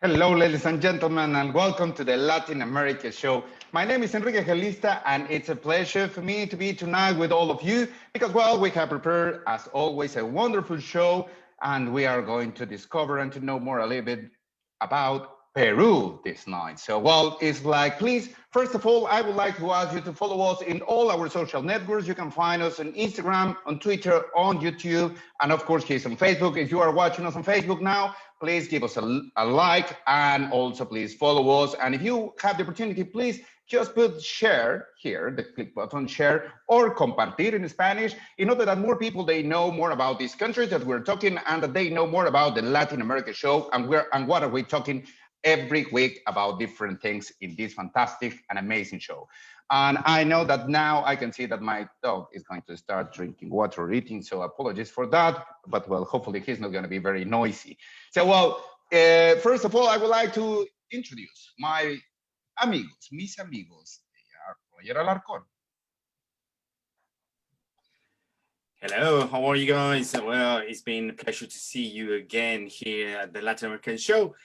Hello, ladies and gentlemen, and welcome to the Latin America show. My name is Enrique Gelista, and it's a pleasure for me to be tonight with all of you because, well, we have prepared, as always, a wonderful show, and we are going to discover and to know more a little bit about Peru this night. So, well, it's like, please, first of all, I would like to ask you to follow us in all our social networks. You can find us on Instagram, on Twitter, on YouTube, and of course, here's on Facebook. If you are watching us on Facebook now, please give us a like and also please follow us. And if you have the opportunity, please just put share here, the click button, share, or compartir in Spanish, in order that more people, they know more about these countries that we're talking and that they know more about the Latin America show and what are we talking every week about different things in this fantastic and amazing show. And I know that now I can see that my dog is going to start drinking water or eating, so apologies for that, but well, hopefully he's not going to be very noisy. So, well, first of all, I would like to introduce my amigos, mis amigos. They are Roger Alarcon. Hello, how are you guys? Well, it's been a pleasure to see you again here at the Latin American show.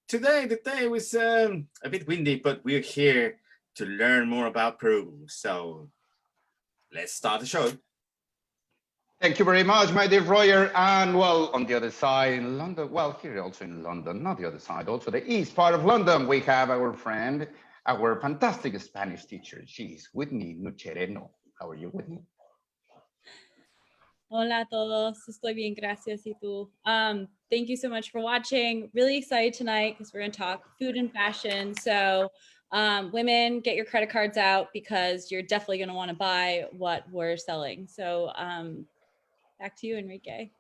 Today, the day was a bit windy, but we're here to learn more about Peru. So let's start the show. Thank you very much, my dear Roger. And well, on the other side in London, well, here also in London, not the other side, also the east part of London, we have our friend, our fantastic Spanish teacher. She's Whitney Nuchereno. How are you, Whitney? Hola a todos, estoy bien, gracias, y tú? Thank you so much for watching. Really excited tonight because we're going to talk food and fashion. So women, get your credit cards out because you're definitely going to want to buy what we're selling. So back to you, Enrique.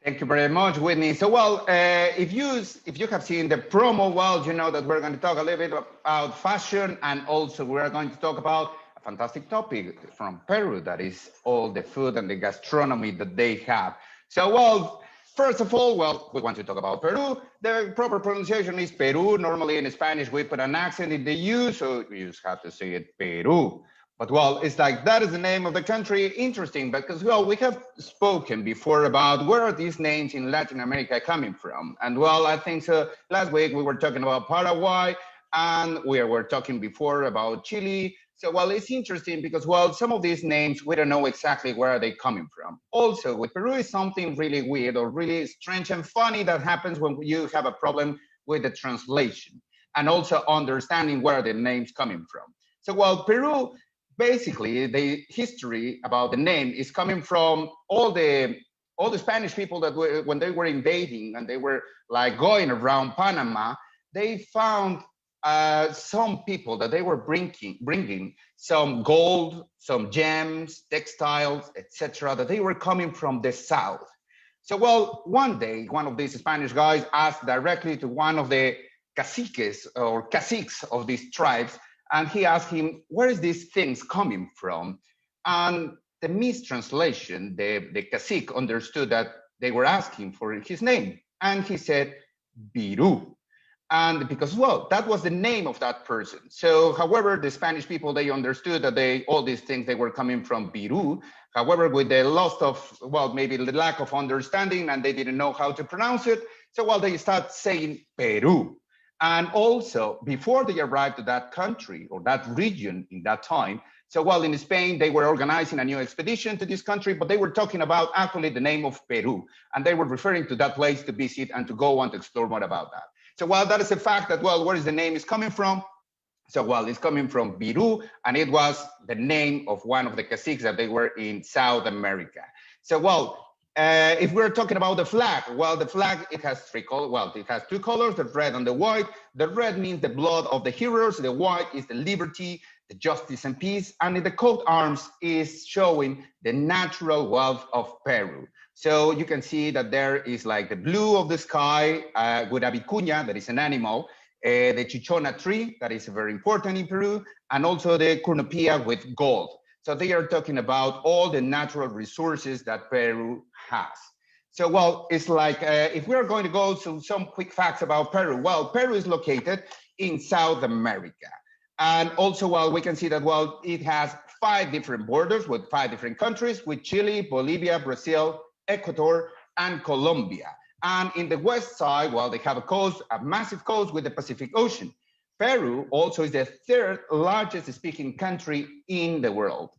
Thank you very much, Whitney. So, well, if you have seen the promo, well, you know that we're going to talk a little bit about fashion, and also we're going to talk about a fantastic topic from Peru, that is all the food and the gastronomy that they have. So, well, first of all, well, we want to talk about Peru. The proper pronunciation is Peru. Normally in Spanish, we put an accent in the U, so you just have to say it Peru. But well, it's like that is the name of the country. Interesting, because well, we have spoken before about where are these names in Latin America coming from. And well, I think so. Last week we were talking about Paraguay, and we were talking before about Chile. So well, it's interesting because well, some of these names we don't know exactly where are they coming from. Also, with Peru is something really weird or really strange and funny that happens when you have a problem with the translation and also understanding where the names coming from. So well, Peru. Basically, the history about the name is coming from all the Spanish people that were, when they were invading and they were like going around Panama, they found some people that they were bringing some gold, some gems, textiles, etc., that they were coming from the south. So, well, one day, one of these Spanish guys asked directly to one of the caciques of these tribes, and he asked him, where is these things coming from? And the mistranslation, the cacique understood that they were asking for his name. And he said, Biru. And because, well, that was the name of that person. So, however, the Spanish people, they understood that all these things, they were coming from Biru. However, with the loss of, well, maybe the lack of understanding and they didn't know how to pronounce it. So, well, they start saying Peru. And also, before they arrived to that country or that region in that time, so while in Spain, they were organizing a new expedition to this country, but they were talking about actually the name of Peru. And they were referring to that place to visit and to go on to explore more about that. So while that is a fact that, well, where is the name is coming from? So while it's coming from Biru, and it was the name of one of the caciques that they were in South America. So, well, if we're talking about the flag, well, the flag, it has three colors. Well, it has two colors, the red and the white. The red means the blood of the heroes. The white is the liberty, the justice and peace. And in the coat arms is showing the natural wealth of Peru. So you can see that there is like the blue of the sky with a vicuña, that is an animal, the chichona tree, that is very important in Peru, and also the cornupia with gold. So they are talking about all the natural resources that Peru has. So, well, it's like, if we're going to go to some quick facts about Peru, well, Peru is located in South America. And also, well, we can see that, well, it has 5 different borders with 5 different countries, with Chile, Bolivia, Brazil, Ecuador, and Colombia. And in the west side, well, they have a coast, a massive coast with the Pacific Ocean. Peru also is the third largest speaking country in the world.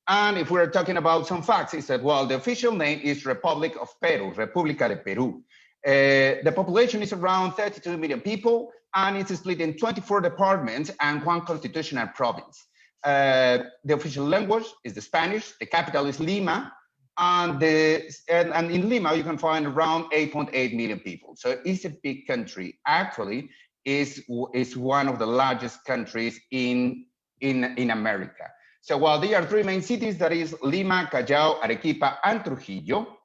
And if we're talking about some facts, is that, well, the official name is Republic of Peru, República de Perú. The population is around 32 million people, and it's split in 24 departments and one constitutional province. The official language is the Spanish, the capital is Lima, and in Lima, you can find around 8.8 million people. So it's a big country. Actually, is one of the largest countries in America. So while there are three main cities, that is Lima, Callao, Arequipa, and Trujillo.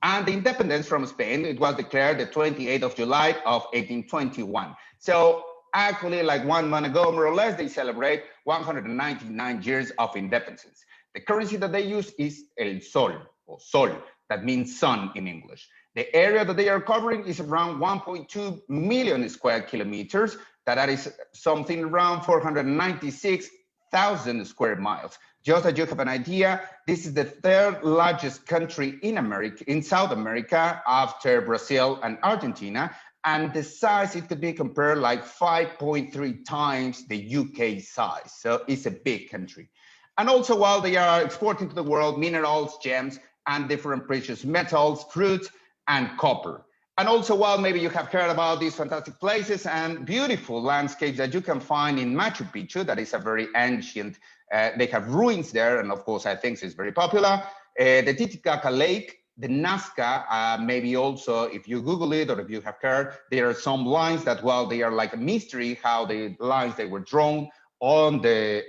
And the independence from Spain, it was declared the 28th of July of 1821. So actually, like 1 month ago, more or less, they celebrate 199 years of independence. The currency that they use is el sol, or sol, that means sun in English. The area that they are covering is around 1.2 million square kilometers. That is something around 496,000 square miles. Just that you have an idea, this is the third largest country in America, in South America, after Brazil and Argentina. And the size, it could be compared like 5.3 times the UK size. So it's a big country. And also, while they are exporting to the world minerals, gems, and different precious metals, fruits, and copper. And also, while maybe you have heard about these fantastic places and beautiful landscapes that you can find in Machu Picchu, that is a very ancient, they have ruins there, and of course, I think it's very popular. The Titicaca Lake, the Nazca, maybe also, if you Google it or if you have heard, there are some lines that, well, they are like a mystery, how the lines they were drawn on the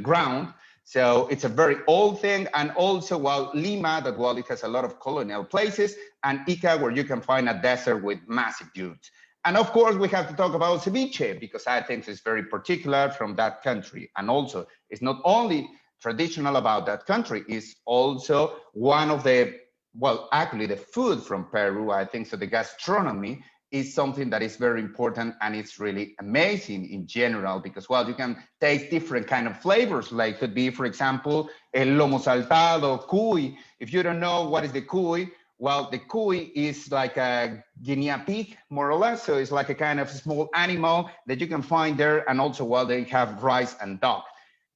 ground. So it's a very old thing. And also, well, Lima, that, well, it has a lot of colonial places, and Ica, where you can find a desert with massive dunes. And of course, we have to talk about ceviche, because I think it's very particular from that country. And also, it's not only traditional about that country, it's also one of the, well, actually the food from Peru, I think so the gastronomy is something that is very important, and it's really amazing in general, because, well, you can taste different kind of flavors, like could be, for example, el lomo saltado, cuy. If you don't know what is the cuy, well, the cuy is like a guinea pig, more or less. So it's like a kind of small animal that you can find there. And also, well, they have rice and duck.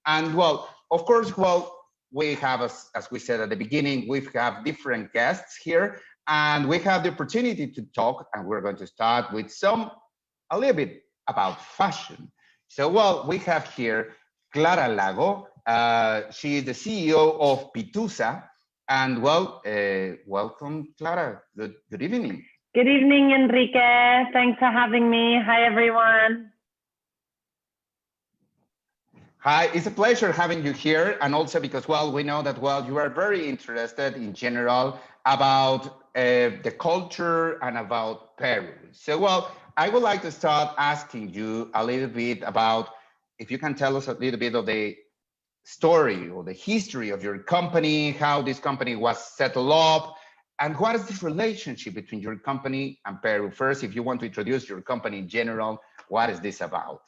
And, well, of course, well, we have, as we said at the beginning, we have different guests here. And we have the opportunity to talk, and we're going to start with a little bit about fashion. So, well, we have here Clara Lago. She is the CEO of Pitusa. And, well, welcome, Clara. Good evening. Good evening, Enrique. Thanks for having me. Hi, everyone. Hi, it's a pleasure having you here. And also because, well, we know that, well, you are very interested in general about the culture and about Peru. So, well, I would like to start asking you a little bit about, if you can tell us a little bit of the story or the history of your company, how this company was settled up, and what is the relationship between your company and Peru? First, if you want to introduce your company in general, what is this about?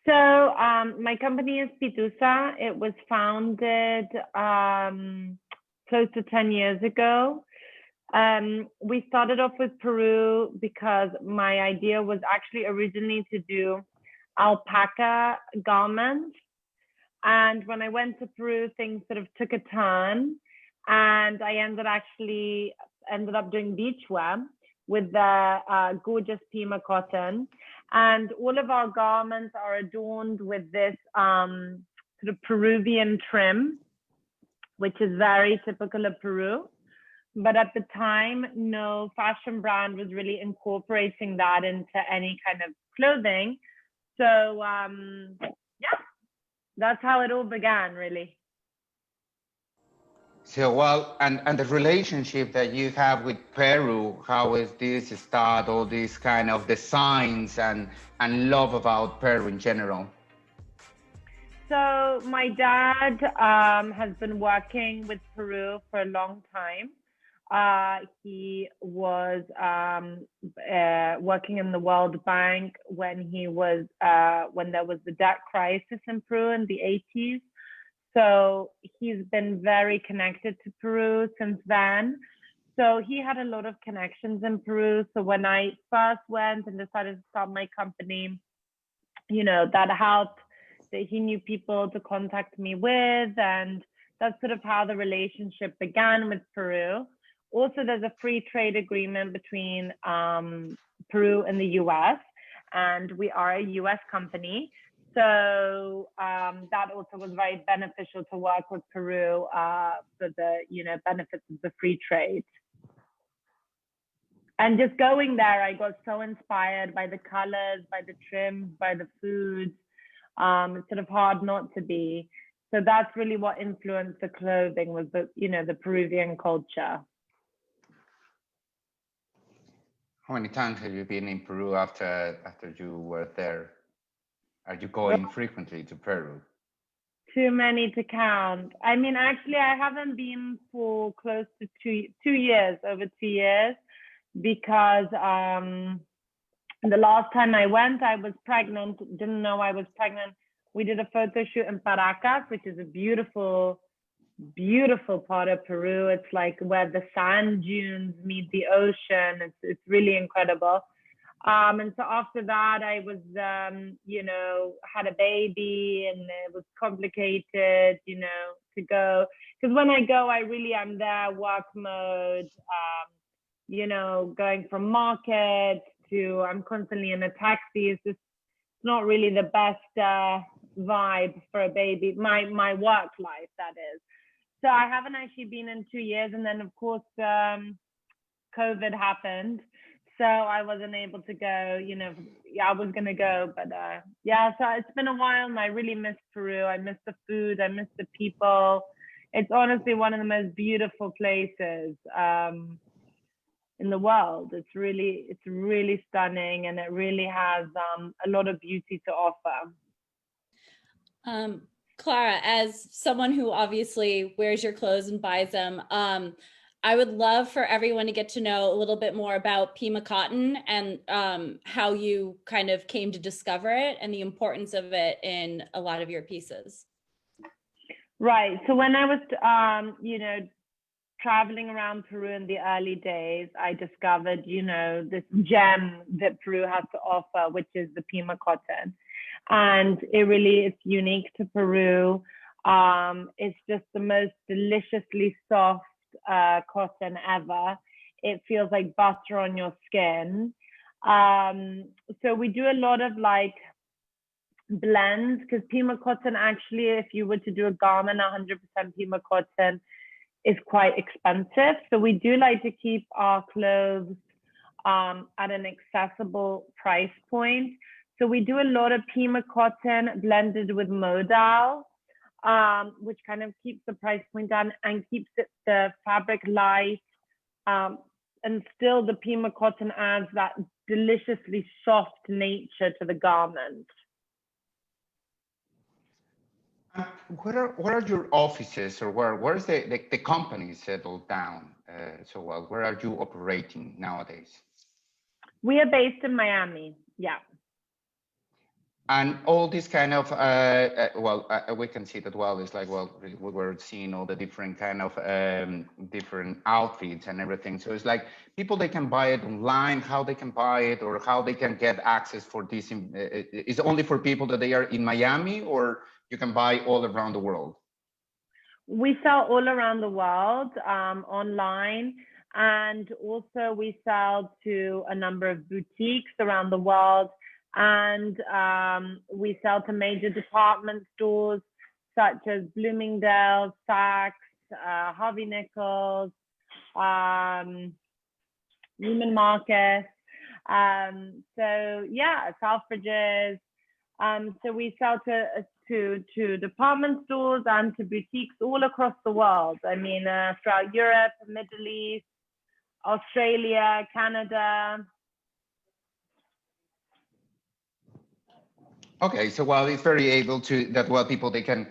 So my company is Pitusa. It was founded close to 10 years ago. We started off with Peru because my idea was actually originally to do alpaca garments. And when I went to Peru, things sort of took a turn, and I ended up doing beachwear with the gorgeous Pima cotton. And all of our garments are adorned with this sort of Peruvian trim, which is very typical of Peru. But at the time, no fashion brand was really incorporating that into any kind of clothing. So yeah, that's how it all began, really. So, well, and the relationship that you have with Peru, how is this start, all these kind of designs and love about Peru in general? So my dad has been working with Peru for a long time. He was working in the World Bank when there was the debt crisis in Peru in the 80s. So he's been very connected to Peru since then. So he had a lot of connections in Peru. So when I first went and decided to start my company, you know, that helped, that he knew people to contact me with, and that's sort of how the relationship began with Peru. Also, there's a free trade agreement between Peru and the US, and we are a US company. So that also was very beneficial to work with Peru for the, you know, benefits of the free trade. And just going there, I got so inspired by the colors, by the trims, by the foods. It's sort of hard not to be. So that's really what influenced the clothing, was the, you know, the Peruvian culture. How many times have you been in Peru after you were there? Are you going frequently to Peru? Too many to count. I mean, actually, I haven't been for close to two years, over 2 years, because the last time I went, I was pregnant, didn't know I was pregnant. We did a photo shoot in Paracas, which is a beautiful, beautiful part of Peru. It's like where the sand dunes meet the ocean. It's really incredible. And so after that, I was, you know, had a baby, and it was complicated, you know, to go. Because when I go, I really am there, work mode, you know, going from market to, I'm constantly in a taxi. It's just not really the best vibe for a baby, my work life, that is. So I haven't actually been in 2 years. And then, of course, COVID happened. So I wasn't able to go, you know. Yeah, I was going to go, but yeah, so it's been a while, and I really miss Peru. I miss the food. I miss the people. It's honestly one of the most beautiful places in the world. It's really stunning, and it really has a lot of beauty to offer. Clara, as someone who obviously wears your clothes and buys them, I would love for everyone to get to know a little bit more about Pima cotton, and how you kind of came to discover it and the importance of it in a lot of your pieces. Right. So when I was, you know, traveling around Peru in the early days, I discovered, you know, this gem that Peru has to offer, which is the Pima cotton. And it's unique to Peru. It's just the most deliciously soft cotton ever. It feels like butter on your skin. So we do a lot of like blends, because Pima cotton, actually, if you were to do a garment 100% Pima cotton, is quite expensive. So we do like to keep our clothes at an accessible price point. So we do a lot of Pima cotton blended with modal, which kind of keeps the price point down and keeps the fabric light. And still the Pima cotton adds that deliciously soft nature to the garment. Where are your offices, or where's the company settled down? So well, where are you operating nowadays? We are based in Miami, yeah. And all this kind of, we can see that, well, it's like, well, we were seeing all the different kind of different outfits and everything. So it's like people, they can buy it online, how they can buy it, or how they can get access for this. Is it only for people that they are in Miami, or you can buy all around the world? We sell all around the world online. And also we sell to a number of boutiques around the world. And we sell to major department stores such as Bloomingdale's, Saks, Harvey Nichols, Neiman Marcus. So yeah, Selfridges. So we sell to department stores and to boutiques all across the world. I mean, throughout Europe, Middle East, Australia, Canada. Okay, so while it's very able to that, well, people they can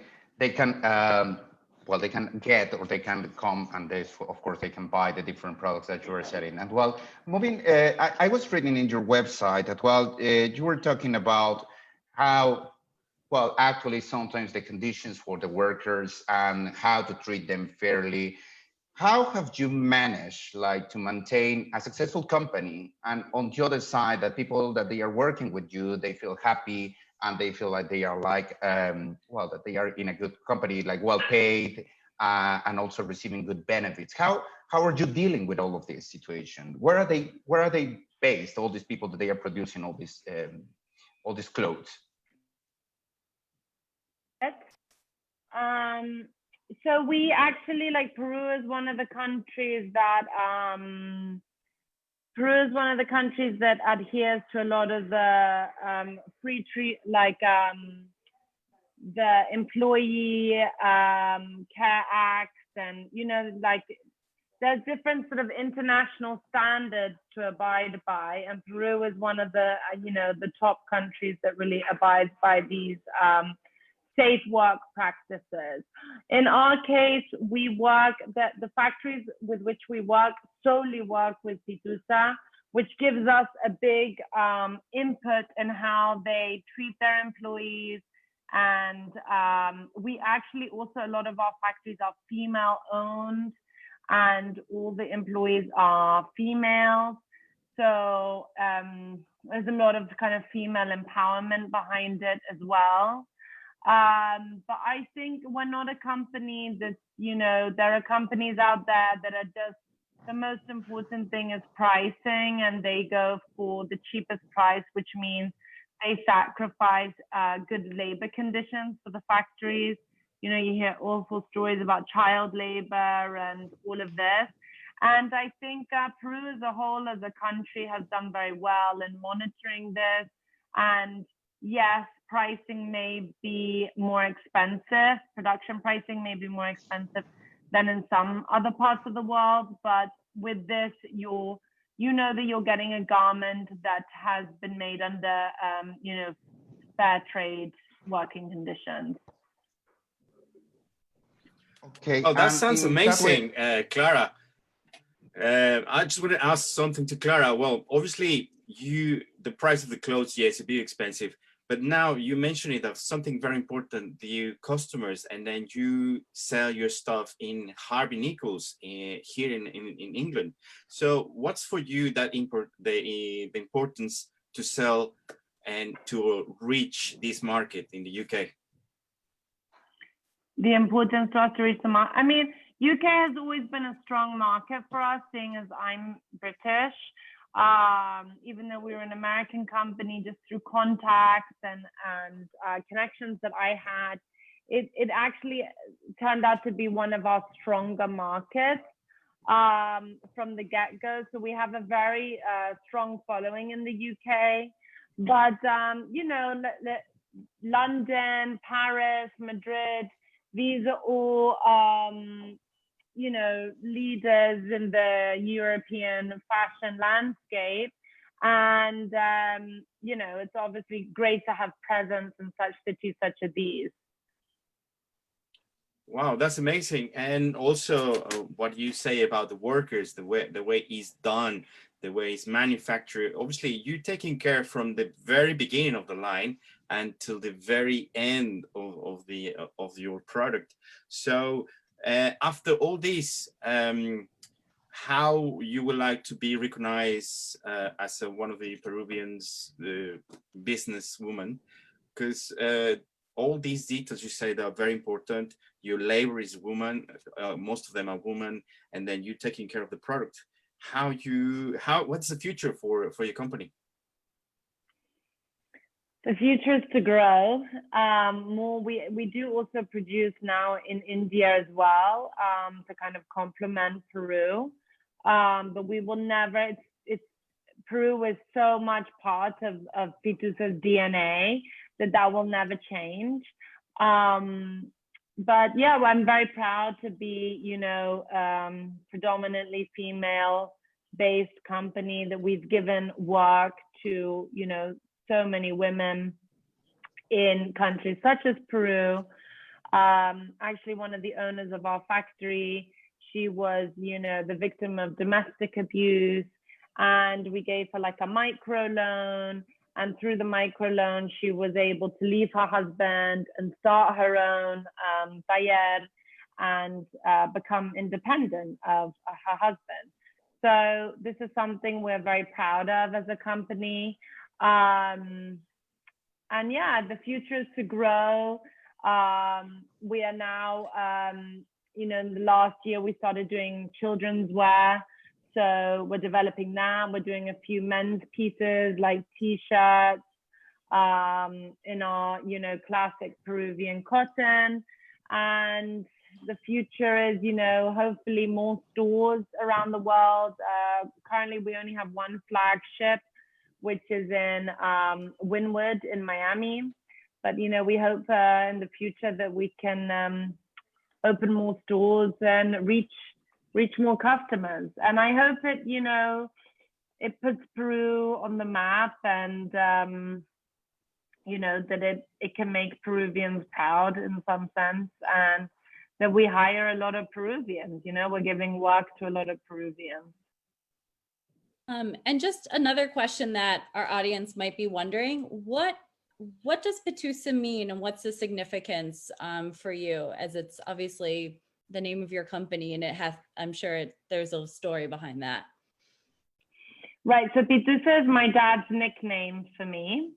get, or they can come, and of course they can buy the different products that you are selling. And well, moving, I was reading in your website that, well, you were talking about how, well, actually sometimes the conditions for the workers and how to treat them fairly. how have you managed like to maintain a successful company, and on the other side that people that they are working with you, they feel happy and they feel like they are like well, that they are in a good company, like well paid, and also receiving good benefits? How are you dealing with all of this situation? Where are they based, all these people that they are producing all these clothes? So we actually, like, Peru is one of the countries that adheres to a lot of the free treat, like the employee care acts, and like there's different sort of international standards to abide by, and Peru is one of the the top countries that really abides by these safe work practices. In our case, we work the factories with which we work solely work with Pitusa, which gives us a big input in how they treat their employees. And we actually also, a lot of our factories are female owned, and all the employees are females. So there's a lot of kind of female empowerment behind it as well. But I think we're not a company that, there are companies out there that are just, the most important thing is pricing, and they go for the cheapest price, which means they sacrifice good labor conditions for the factories. You hear awful stories about child labor and all of this. And I think Peru as a whole, as a country, has done very well in monitoring this. And yes, pricing may be more expensive. Production pricing may be more expensive than in some other parts of the world. But with this, you know that you're getting a garment that has been made under, fair trade working conditions. Okay. Oh, that sounds amazing, Clara. I just want to ask something to Clara. Well, obviously, the price of the clothes, yes, it'd be expensive. But now you mentioned it of something very important, the customers, and then you sell your stuff in Harvey Nichols here in England. So what's for you that the importance to sell and to reach this market in the UK? The importance to us to reach the market. I mean, UK has always been a strong market for us, seeing as I'm British. Even though we were an American company, just through contacts and connections that I had, it actually turned out to be one of our stronger markets from the get-go. So we have a very strong following in the UK. But, London, Paris, Madrid, these are all leaders in the European fashion landscape. And, it's obviously great to have presence in such cities such as these. Wow, that's amazing. And also what you say about the workers, the way it's done, the way it's manufactured. Obviously, you're taking care from the very beginning of the line until the very end of your product. So after all this, how you would like to be recognized as one of the Peruvians, the businesswoman? Because all these details you say that are very important. Your labor is woman, most of them are women, and then you taking care of the product. What's the future for your company? The future is to grow more. We do also produce now in India as well to kind of complement Peru, but we will never. Peru is so much part of Pitusa's DNA that will never change. But yeah, I'm very proud to be, predominantly female-based company that we've given work to, so many women in countries such as Peru. Actually, one of the owners of our factory, she was, the victim of domestic abuse, and we gave her like a micro loan. And through the microloan, she was able to leave her husband and start her own taller. and become independent of her husband. So this is something we're very proud of as a company. And yeah, the future is to grow. We are now, in the last year, we started doing children's wear. So we're developing that. We're doing a few men's pieces like T-shirts in our, classic Peruvian cotton. And the future is, hopefully more stores around the world. Currently, we only have one flagship, which is in Wynwood in Miami. But, we hope in the future that we can open more stores and reach more customers. And I hope it, it puts Peru on the map, and, that it can make Peruvians proud in some sense, and that we hire a lot of Peruvians. We're giving work to a lot of Peruvians. And just another question that our audience might be wondering, what does Pitusa mean, and what's the significance for you, as it's obviously the name of your company, and I'm sure there's a story behind that. Right, so Pitusa is my dad's nickname for me.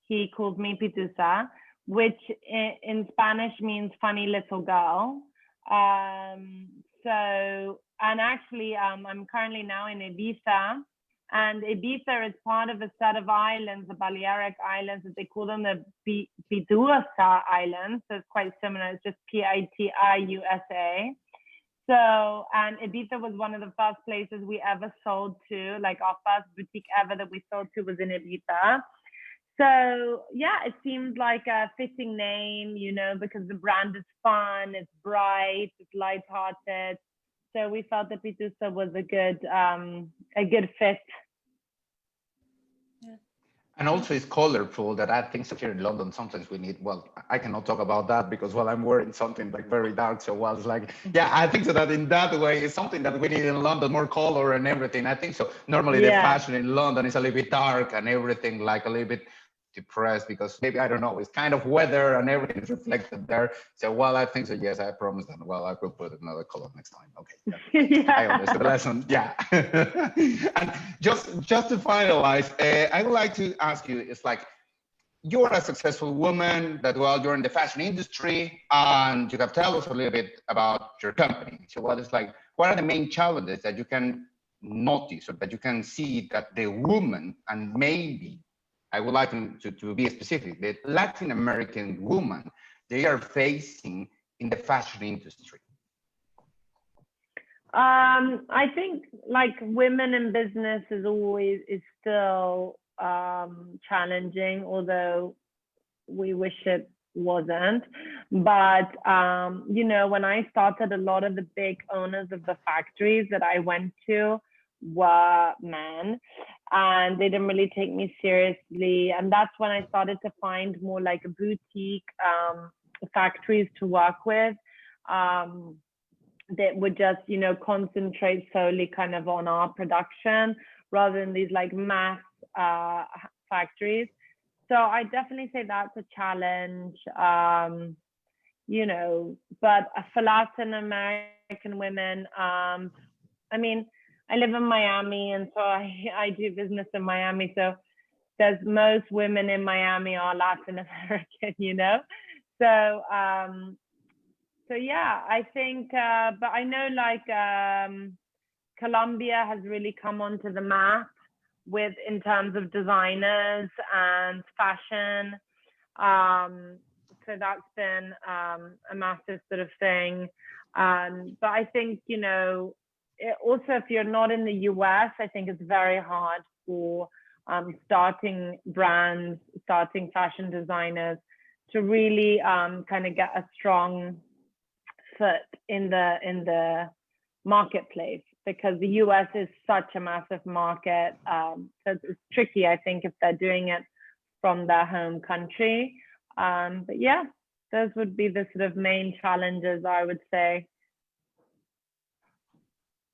He called me Pitusa, which in Spanish means funny little girl. And actually, I'm currently now in Ibiza, and Ibiza is part of a set of islands, the Balearic Islands, that they call them the Pitusa Islands. So it's quite similar. It's just Pitiusa. So, and Ibiza was one of the first places we ever sold to. Like our first boutique ever that we sold to was in Ibiza. So yeah, it seemed like a fitting name, because the brand is fun, it's bright, it's lighthearted. So we felt that Pitusa was a good fit. Yeah. And also it's colorful, that I think so here in London, sometimes we need, well, I cannot talk about that because, well, I'm wearing something like very dark. So, well, it's like, yeah, I think so that in that way, it's something that we need in London, more color and everything. I think so. Normally the fashion in London is a little bit dark and everything, like a little bit depressed, because maybe, I don't know, it's kind of weather and everything is reflected there. So, well, I think so, yes, I promise that, well, I will put another color next time. Okay. Yeah. I understood the lesson. Yeah. And just to finalize, I would like to ask you, it's like, you're a successful woman that, well, you're in the fashion industry, and you have tell us a little bit about your company. So what are the main challenges that you can notice, or that you can see that the woman, and maybe I would like to be specific, the Latin American woman, they are facing in the fashion industry? I think like women in business is still challenging, although we wish it wasn't. But when I started, a lot of the big owners of the factories that I went to were men, and they didn't really take me seriously. And that's when I started to find more like a boutique factories to work with, that would just, concentrate solely kind of on our production rather than these like mass factories. So I definitely say that's a challenge, but for Latin American women, I mean, I live in Miami, and so I do business in Miami. So there's most women in Miami are Latin American, So, so yeah, I think, but I know like Colombia has really come onto the map in terms of designers and fashion. So that's been a massive sort of thing. But I think, also, if you're not in the US, I think it's very hard for starting brands, starting fashion designers to really kind of get a strong foot in the marketplace, because the US is such a massive market. So it's tricky, I think, if they're doing it from their home country. But yeah, those would be the sort of main challenges, I would say.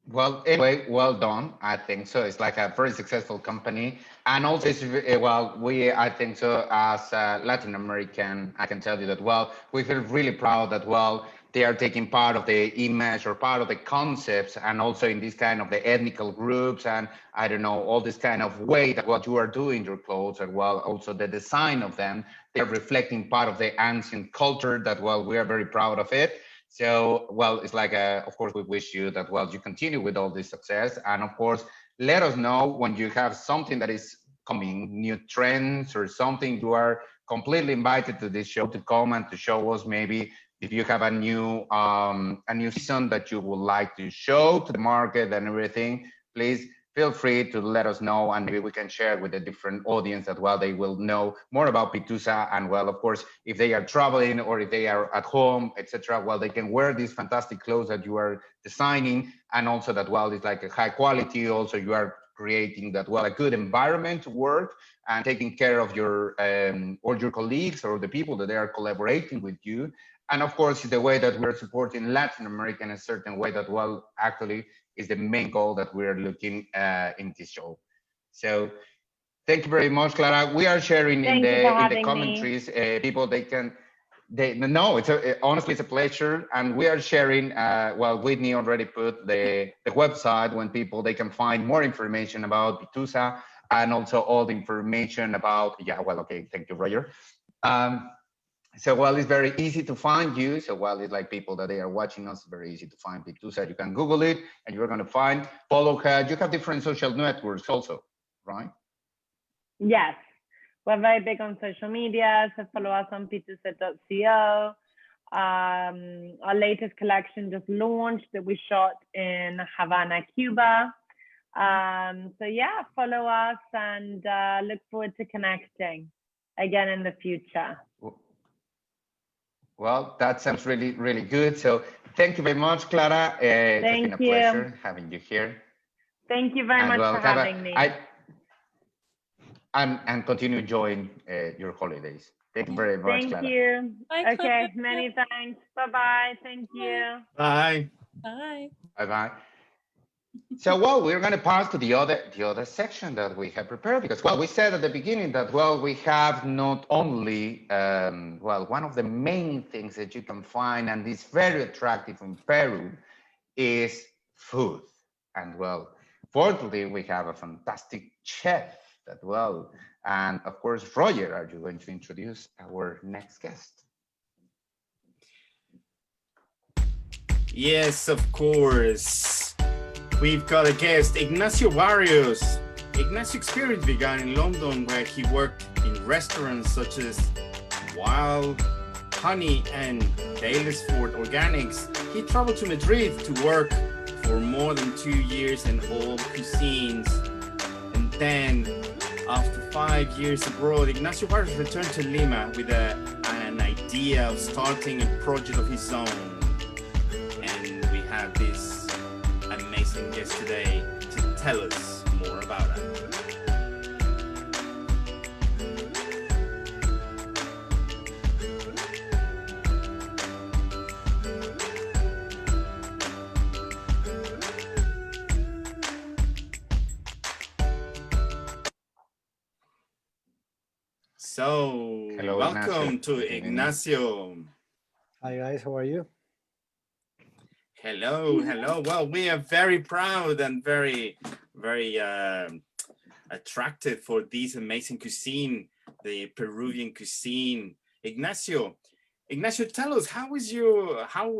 Well, anyway, well done. I think so. It's like a very successful company. And also, I think so, as Latin American, I can tell you that, well, we feel really proud that, well, they are taking part of the image or part of the concepts, and also in this kind of the ethnical groups, and I don't know, all this kind of way that what you are doing your clothes, and well, also the design of them, they're reflecting part of the ancient culture that, well, we are very proud of it. So, well, it's like, of course, we wish you that, well, you continue with all this success. And of course, let us know when you have something that is coming, new trends or something. You are completely invited to this show to come and to show us maybe if you have a new season that you would like to show to the market and everything. Please feel free to let us know, and maybe we can share with the different audience as well. They will know more about Pitusa, and well, of course, if they are traveling or if they are at home, etc., well, they can wear these fantastic clothes that you are designing, and also that, well, it's like a high quality. Also, you are creating that, well, a good environment to work and taking care of your or your colleagues or the people that they are collaborating with you. And of course, the way that we're supporting Latin America in a certain way that, well, actually is the main goal that we're looking in this show. So thank you very much, Clara. We are sharing in the commentaries, people, honestly, it's a pleasure. And we are sharing, well, Whitney already put the website when they can find more information about Pitusa, and also all the information about, thank you, Roger. So, well, it's very easy to find you. So, well, it's like people that they are watching us, very easy to find Pitusa. You can Google it and you're going to follow her. You have different social networks also, right? Yes, we're very big on social media. So follow us on pitusa.co. Our latest collection just launched that we shot in Havana, Cuba. So yeah, follow us and look forward to connecting again in the future. Well, that sounds really, really good. So thank you very much, Clara. It's been a pleasure having you here. Thank you very much for having me. And continue enjoying your holidays. Thank you very much, Clara. Thank you. Bye, okay, Clara. many thanks. Bye-bye. Thank you. Bye. Bye. Bye-bye. So, well, we're going to pass to the other section that we have prepared, because, well, we said at the beginning that, well, we have not only, one of the main things that you can find and is very attractive in Peru is food. And, well, fortunately, we have a fantastic chef that, well, and of course, Roger, are you going to introduce our next guest? Yes, of course. We've got a guest, Ignacio Barrios. Ignacio's experience began in London, where he worked in restaurants such as Wild Honey and Daylesford Organics. He traveled to Madrid to work for more than 2 years in all cuisines. And then, after 5 years abroad, Ignacio Barrios returned to Lima with an idea of starting a project of his own. And we have this amazing guest today to tell us more about it. So, hello, welcome to Ignacio. Hi guys, how are you? Hello. Well, we are very proud and very attracted for this amazing cuisine, the Peruvian cuisine. Ignacio, tell us, how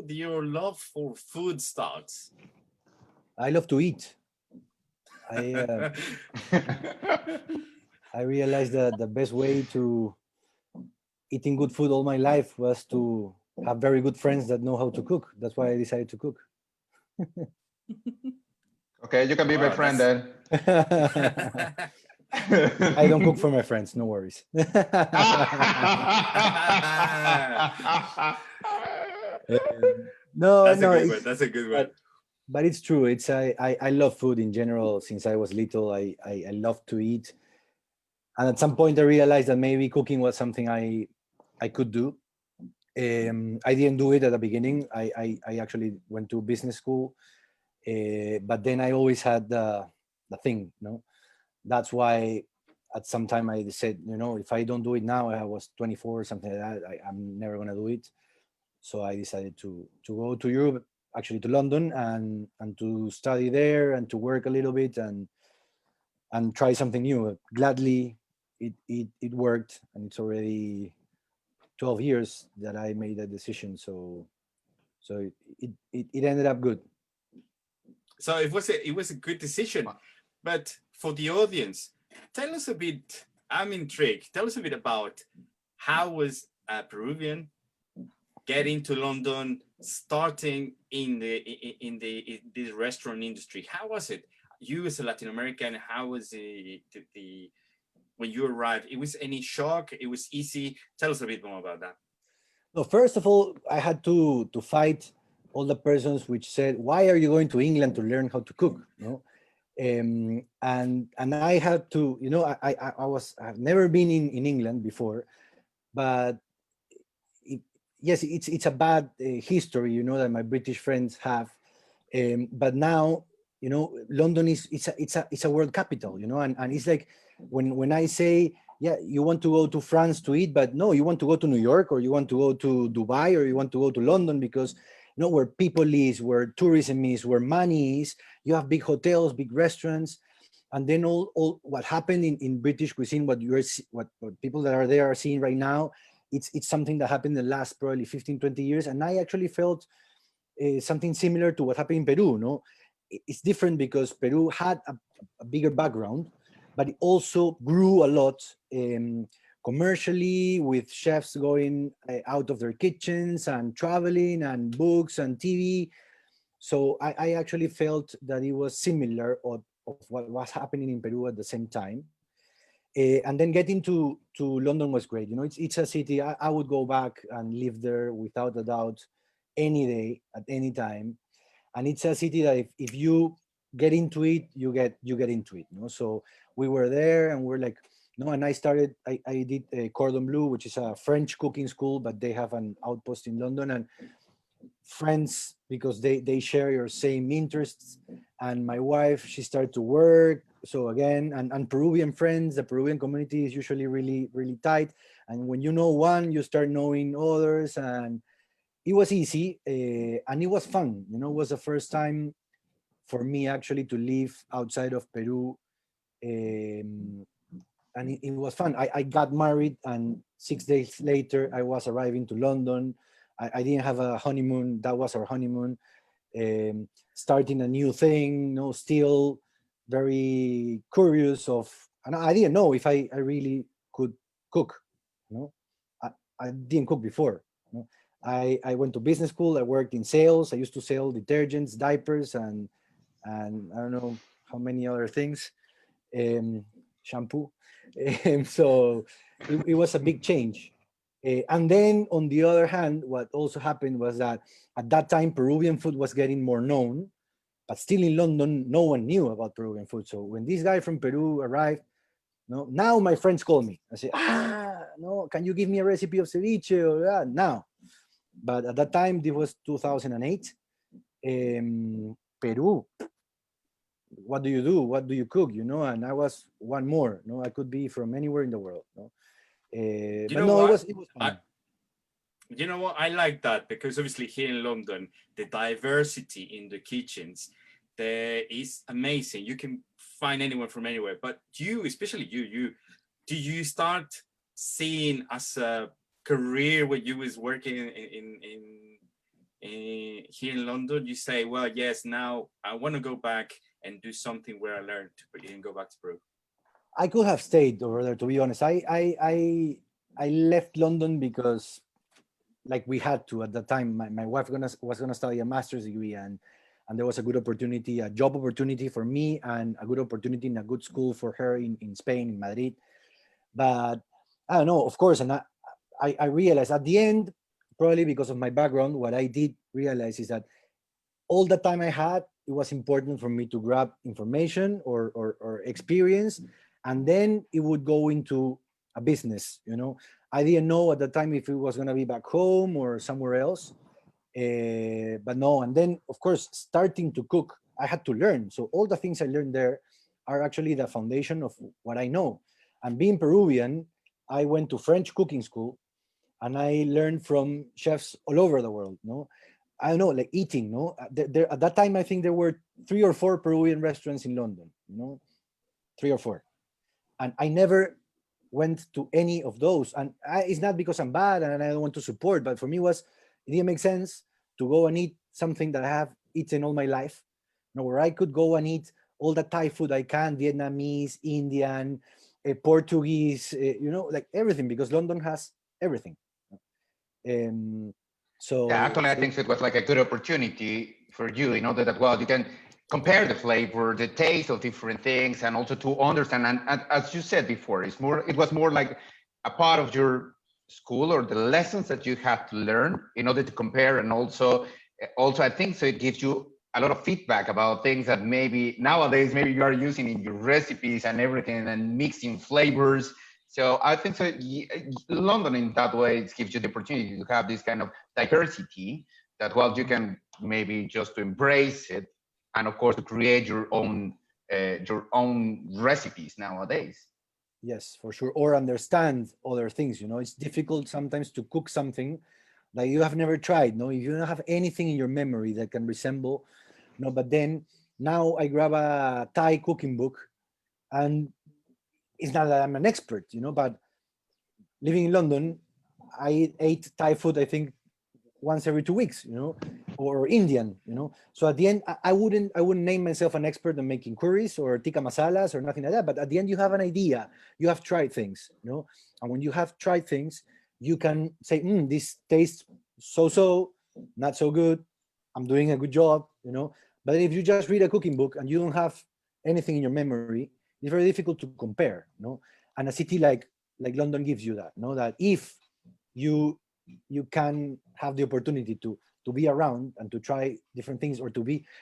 your love for food starts? I love to eat. I realized that the best way to eating good food all my life was to have very good friends that know how to cook. That's why I decided to cook. Okay, you can be my friend then. I don't cook for my friends, no worries. That's a good one. But it's true. I love food in general. Since I was little, I love to eat. And at some point I realized that maybe cooking was something I could do. I didn't do it at the beginning. I actually went to business school, but then I always had the thing, That's why at some time I said, if I don't do it now, I was 24 or something like that, I'm never gonna do it. So I decided to go to Europe, actually to London, and to study there and to work a little bit and try something new. Gladly, it worked, and it's already 12 years that I made that decision. So it ended up good. So it was a good decision. But for the audience, tell us a bit. I'm intrigued. Tell us a bit about how was a Peruvian getting to London, starting in this restaurant industry. How was it? You as a Latin American, how was the when you arrived? It was any shock? It was easy. Tell us a bit more about that. No, first of all, I had to fight all the persons which said, "Why are you going to England to learn how to cook?" No, and I had to, you know, I've never been in England before, but yes, it's a bad history, you know, that my British friends have, but now, you know, London is it's a world capital, you know, and it's like when I say, yeah, you want to go to France to eat, but no, you want to go to New York, or you want to go to Dubai, or you want to go to London, because you know where people is, where tourism is, where money is. You have big hotels, big restaurants, and then all what happened in British cuisine, what people that are there are seeing right now, it's something that happened in the last probably 15, 20 years. And I actually felt something similar to what happened in Peru. No, it's different because Peru had a bigger background, but it also grew a lot commercially, with chefs going out of their kitchens and traveling and books and TV. So I actually felt that it was similar of what was happening in Peru at the same time. And then getting to London was great. You know, it's a city I would go back and live there without a doubt, any day, at any time. And it's a city that if you get into it, you get into it. You know? So we were there and we're like, no, and I did a Cordon Bleu, which is a French cooking school, but they have an outpost in London, and friends, because they share your same interests. And my wife, she started to work, so again, and Peruvian friends, the Peruvian community is usually really, really tight, and when you know one, you start knowing others, and it was easy, and it was fun. You know, it was the first time for me actually to live outside of Peru, and it was fun. I got married, and 6 days later I was arriving to London. I didn't have a honeymoon. That was our honeymoon. Starting a new thing, you know, still very curious of, and I didn't know if I really could cook. You know, I didn't cook before. You know? I went to business school. I worked in sales. I used to sell detergents, diapers, and I don't know how many other things, shampoo. So it was a big change. And then on the other hand, what also happened was that at that time, Peruvian food was getting more known, but still in London, no one knew about Peruvian food. So when this guy from Peru arrived, no, now my friends call me. I say, no, can you give me a recipe of ceviche? Or that? Now. But at that time, this was 2008. Peru, what do you do? What do you cook? You know, and I was one more. No, I could be from anywhere in the world. No, but no, What? it was fun. You know what? I like that because obviously here in London, the diversity in the kitchens there is amazing. You can find anyone from anywhere. But you, especially you, do you start seeing as a career when you was working in here in London? You say, well, yes, now I want to go back and do something where I learned, but you didn't go back to Peru. I could have stayed over there, to be honest. I left London because, like, we had to at the time. My wife was gonna study a master's degree, and there was a good opportunity, a job opportunity for me, and a good opportunity in a good school for her in Spain, in Madrid. But I don't know, of course, and I realized at the end, probably because of my background, what I did realize is that all the time I had, it was important for me to grab information or experience, and then it would go into a business. You know, I didn't know at the time if it was going to be back home or somewhere else, but no. And then, of course, starting to cook, I had to learn. So all the things I learned there are actually the foundation of what I know. And being Peruvian, I went to French cooking school, and I learned from chefs all over the world. No, I don't know, like eating. No, there at that time I think there were 3 or 4 Peruvian restaurants in London. 3 or 4, and I never went to any of those. And it's not because I'm bad and I don't want to support, but for me it didn't make sense to go and eat something that I have eaten all my life. Where I could go and eat all the Thai food I can, Vietnamese, Indian, Portuguese, like everything, because London has everything. Yeah, actually, I So think it was like a good opportunity for you in order that, well, you can compare the flavor, the taste of different things, and also to understand. And as you said before, it was more like a part of your school or the lessons that you had to learn in order to compare. And also, I think so it gives you a lot of feedback about things that maybe nowadays, maybe you are using in your recipes and everything and mixing flavors. So I think so. London, in that way, it gives you the opportunity to have this kind of diversity that, well, you can maybe just to embrace it, and of course to create your own recipes nowadays. yes, for sure, or understand other things. It's difficult sometimes to cook something that you have never tried. No, if you don't have anything in your memory that can resemble, but then now I grab a Thai cooking book, and it's not that I'm an expert, but living in London, I ate Thai food, I think, once every 2 weeks, or Indian, So at the end, I wouldn't name myself an expert in making curries or tikka masalas or nothing like that. But at the end, you have an idea. You have tried things, And when you have tried things, you can say, this tastes so, not so good. I'm doing a good job, But if you just read a cooking book and you don't have anything in your memory, it's very difficult to compare, And a city like London gives you that, That if you can have the opportunity to be around and to try different things, or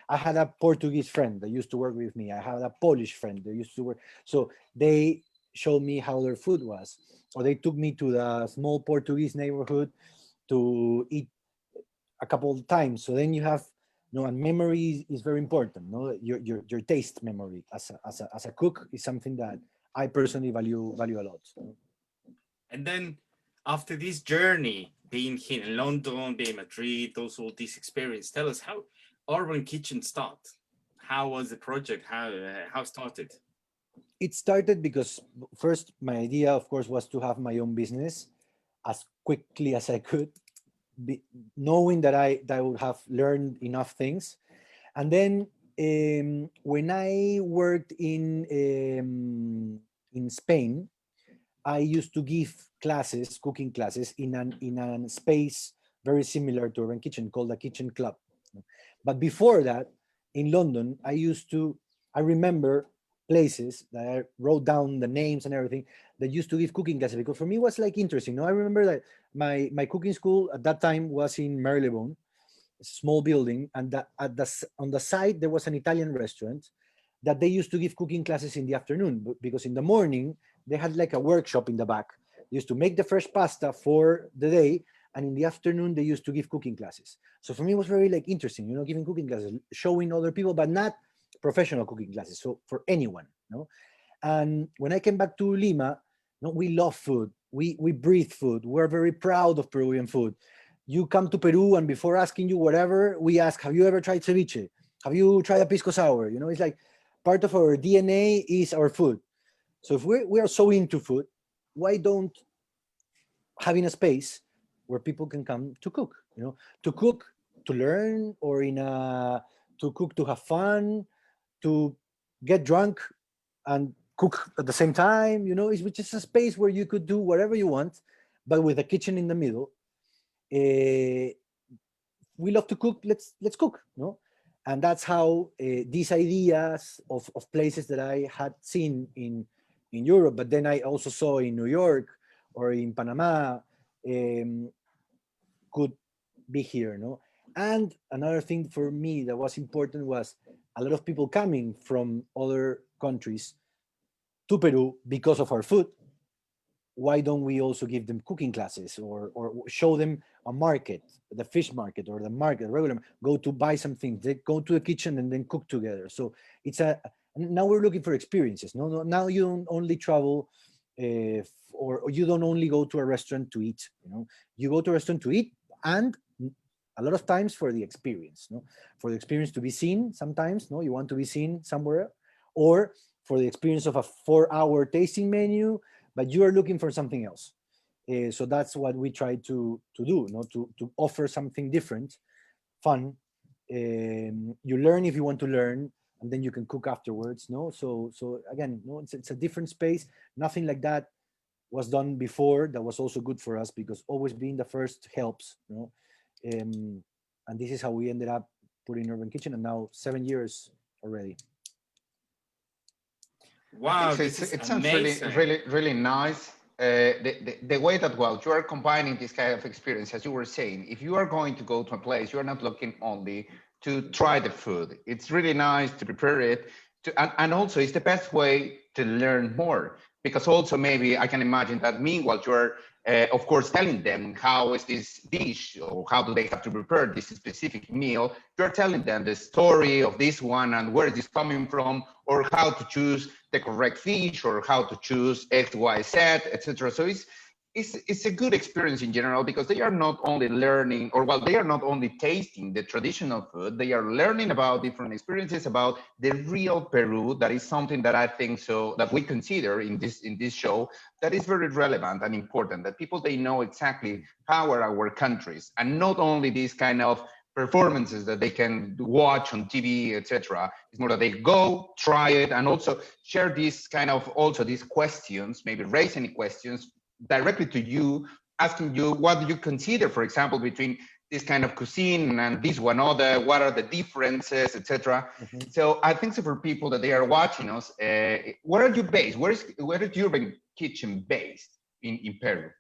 I had a Portuguese friend that used to work with me. I had a Polish friend that used to work. So they showed me how their food was, or they took me to the small Portuguese neighborhood to eat a couple of times. So then you have, and memory is very important. Your taste memory as a cook is something that I personally value a lot. And then after this journey, being here in London, being in Madrid, all this experience, tell us how Urban Kitchen started. How was the project? How started? It started because first my idea, of course, was to have my own business as quickly as I could, knowing that I would have learned enough things. And then when I worked in Spain, I used to give classes, cooking classes, in a space very similar to Urban Kitchen called the Kitchen Club. But before that, in London, I remember places that I wrote down the names and everything that used to give cooking classes, because for me it was like interesting. I remember that my cooking school at that time was in Marylebone, a small building, and on the side there was an Italian restaurant that they used to give cooking classes in the afternoon, because in the morning they had like a workshop in the back. They used to make the fresh pasta for the day, and in the afternoon they used to give cooking classes. So for me it was very like interesting, giving cooking classes, showing other people, but not professional cooking classes, so for anyone. And when I came back to Lima, we love food, we breathe food, we're very proud of Peruvian food. You come to Peru and before asking you whatever, we ask, have you ever tried ceviche? Have you tried a pisco sour? It's like part of our DNA is our food. So if we are so into food, why don't having a space where people can come to cook, to cook, to learn, or to cook, to have fun, to get drunk and cook at the same time, it's just a space where you could do whatever you want, but with a kitchen in the middle. We love to cook, let's cook, and that's how these ideas of places that I had seen in Europe, but then I also saw in New York or in Panama, could be here. And another thing for me that was important was a lot of people coming from other countries to Peru because of our food. Why don't we also give them cooking classes, or show them a market, the fish market or the market, regular, go to buy some things, they go to the kitchen and then cook together. So now we're looking for experiences. Now you don't only travel or you don't only go to a restaurant to eat. You go to a restaurant to eat, and a lot of times for the experience, for the experience to be seen. Sometimes, you want to be seen somewhere, or for the experience of a 4-hour tasting menu, but you are looking for something else. So that's what we try to do, to offer something different, fun. You learn if you want to learn, and then you can cook afterwards. So again, it's a different space. Nothing like that was done before. That was also good for us, because always being the first helps. And this is how we ended up putting Urban Kitchen, and now 7 years already. Wow, So this is it sounds amazing. really nice. The way that, well, you are combining this kind of experience, as you were saying. If you are going to go to a place, you are not looking only to try the food. It's really nice to prepare it, and also it's the best way to learn more. Because also maybe I can imagine that meanwhile you're, of course, telling them how is this dish, or how do they have to prepare this specific meal. You're telling them the story of this one and where is this coming from, or how to choose the correct fish, or how to choose X, Y, Z, etc. So it's a good experience in general, because they are not only learning, or well, they are not only tasting the traditional food, they are learning about different experiences, about the real Peru. That is something that I think so that we consider in this show, that is very relevant and important, that people, they know exactly how are our countries, and not only these kind of performances that they can watch on TV, etc. It's more that they go, try it, and also share these kind of, also these questions, maybe raise any questions directly to you, asking you what do you consider, for example, between this kind of cuisine and this one other, what are the differences, etc. So I think so for people that they are watching us, where are you based? Where is Urban Kitchen based in Peru?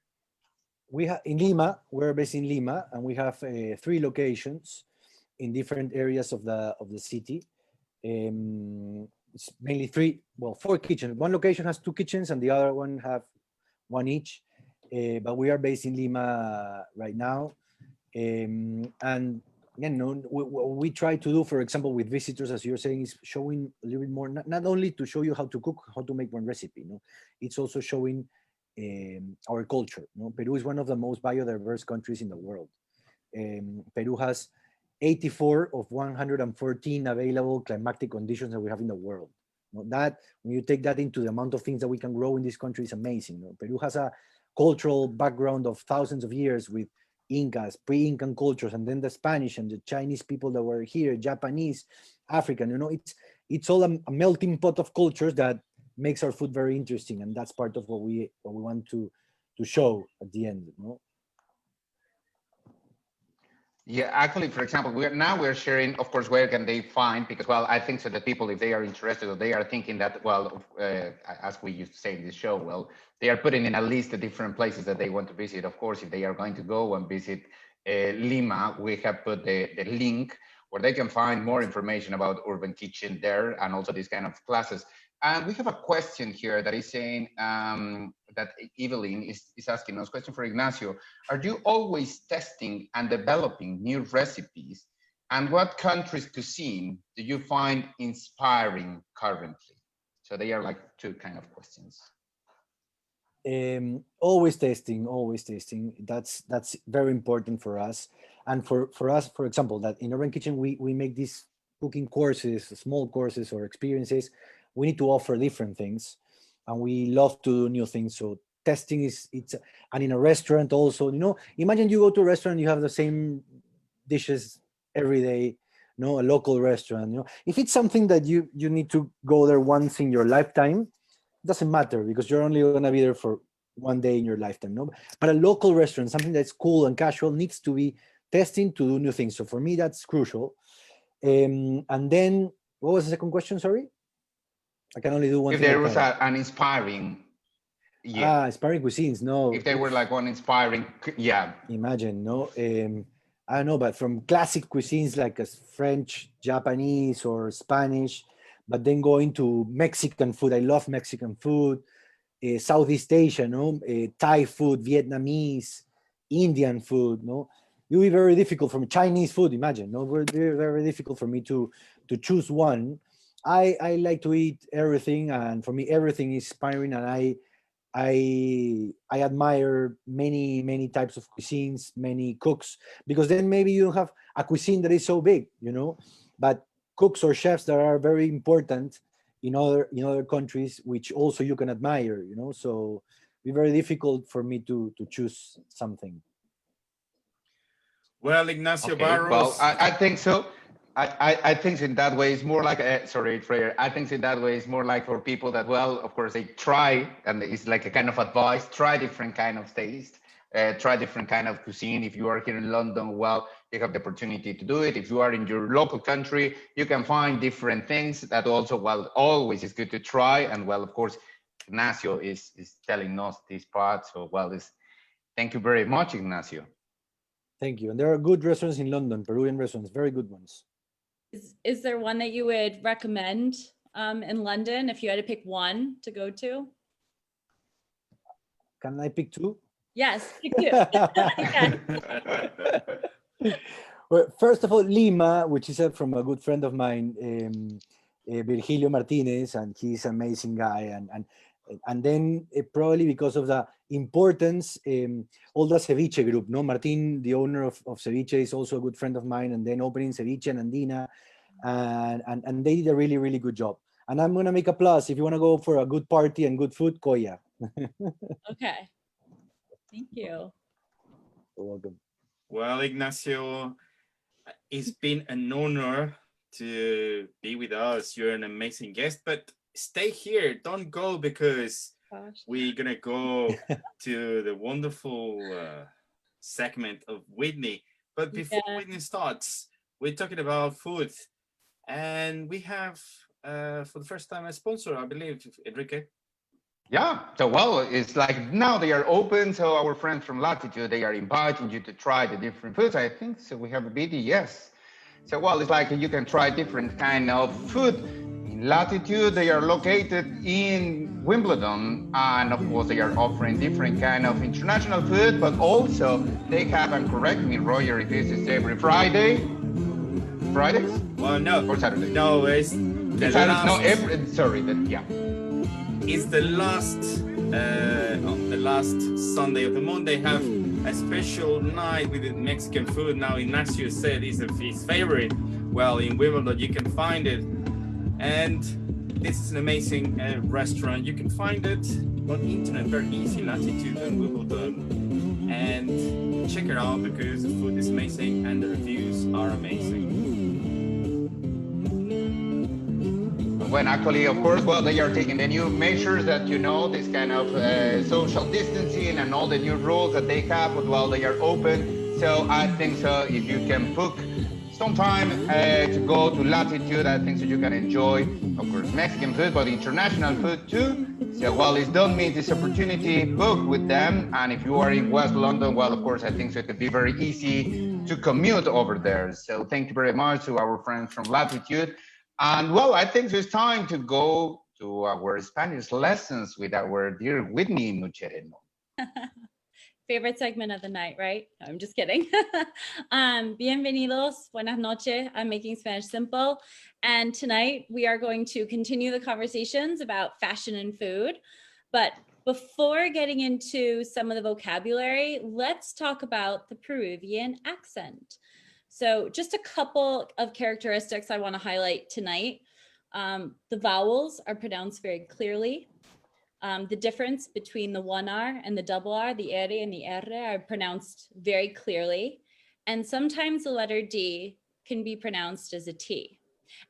We have in Lima. We're based in Lima, and we have 3 locations in different areas of the city. It's mainly 4 kitchens. One location has 2 kitchens, and the other one have 1 each. But we are based in Lima right now. And again, we try to do, for example, with visitors, as you're saying, is showing a little bit more, not only to show you how to cook, how to make one recipe. It's also showing our culture. Peru is one of the most biodiverse countries in the world. Peru has 84 of 114 available climatic conditions that we have in the world. That, when you take that into the amount of things that we can grow in this country, is amazing. Peru has a cultural background of thousands of years with Incas, pre-Incan cultures, and then the Spanish and the Chinese people that were here, Japanese, African. It's all a melting pot of cultures that makes our food very interesting, and that's part of what we want to show at the end. Yeah, actually, for example, we're sharing, of course, where can they find, because, well, I think so that people, if they are interested, or they are thinking that, well, as we used to say in this show, well, they are putting in a list of different places that they want to visit. Of course, if they are going to go and visit Lima, we have put the link where they can find more information about Urban Kitchen there, and also these kind of classes. And we have a question here that is saying that Evelyn is asking us, question for Ignacio. Are you always testing and developing new recipes? And what country's cuisine do you find inspiring currently? So they are like 2 kind of questions. Always tasting. That's very important for us. And for us, for example, that in Urban Kitchen, we make these cooking courses, small courses or experiences. We need to offer different things, and we love to do new things. So testing and in a restaurant also, imagine you go to a restaurant, you have the same dishes every day, a local restaurant. If it's something that you need to go there once in your lifetime, it doesn't matter, because you're only going to be there for 1 day in your lifetime. But a local restaurant, something that's cool and casual, needs to be testing to do new things. So for me, that's crucial. And then, what was the second question? Sorry, I can only do one. If there was an inspiring, inspiring cuisines. No, if they were like one inspiring, yeah. Imagine, I don't know, but from classic cuisines like French, Japanese, or Spanish, but then going to Mexican food. I love Mexican food. Southeast Asia, Thai food, Vietnamese, Indian food. It would be very difficult for me. Chinese food, imagine. Very, very difficult for me to choose one. I like to eat everything, and for me, everything is inspiring, and I I admire many types of cuisines, many cooks, because then maybe you don't have a cuisine that is so big, but cooks or chefs that are very important in other countries, which also you can admire, so it'd be very difficult for me to choose something. Well, Ignacio Okay, well, Barrios. I think so. I think in that way it's more like sorry, Freya. I think in that way it's more like for people that, well, of course they try, and it's like a kind of advice. Try different kind of taste. Try different kind of cuisine. If you are here in London, well, you have the opportunity to do it. If you are in your local country, you can find different things that also, well, always is good to try. And well, of course, Ignacio is telling us this part. So well, thank you very much, Ignacio. Thank you. And there are good restaurants in London, Peruvian restaurants, very good ones. Is there one that you would recommend in London if you had to pick one to go to? Can I pick two? Yes, pick two. Yes. Well, first of all, Lima, which is from a good friend of mine, Virgilio Martinez, and he's an amazing guy. And then probably because of the importance, all the ceviche group, no? Martin, the owner of ceviche, is also a good friend of mine, and then opening ceviche and Andina, and they did a really good job. And I'm gonna make a plus if you want to go for a good party and good food, Koya. Okay. Thank you. You're welcome. Well, Ignacio, it's been an honor to be with us. You're an amazing guest, but stay here. Don't go, because we're gonna go to the wonderful segment of Whitney. But before Whitney starts, we're talking about food, and we have for the first time a sponsor, I believe, Enrique. Yeah, so well, it's like now they are open. So our friends from Latitude, they are inviting you to try the different foods. I think so. We have a BDS. So well, it's like you can try different kind of food. In Latitude, they are located in Wimbledon, and of course they are offering different kind of international food, but also they have, and correct me, Roger, if this is every Fridays? Well, no. Or Saturday? No, it's the last. No, sorry, yeah. It's the last Sunday of the month. They have a special night with the Mexican food. Now, Ignacio said it's his favorite. Well, in Wimbledon, you can find it. And this is an amazing restaurant. You can find it on internet, very easy, Latitude and Wimbledon. And check it out, because the food is amazing and the reviews are amazing. When actually, of course, well, they are taking the new measures that, this kind of social distancing and all the new rules that they have, but while they are open. So I think so if you can book some time to go to Latitude, I think so you can enjoy, of course, Mexican food, but international food too. So while it's don't miss this opportunity, book with them. And if you are in West London, well, of course, I think so it could be very easy to commute over there. So thank you very much to our friends from Latitude. And well, I think it's time to go to our Spanish lessons with our dear Whitney Nuchereno. Favorite segment of the night, right? No, I'm just kidding. Bienvenidos, buenas noches. I'm Making Spanish Simple. And tonight we are going to continue the conversations about fashion and food. But before getting into some of the vocabulary, let's talk about the Peruvian accent. So just a couple of characteristics I want to highlight tonight. The vowels are pronounced very clearly. The difference between the 1R and the double R, the R and the R, are pronounced very clearly. And sometimes the letter D can be pronounced as a T.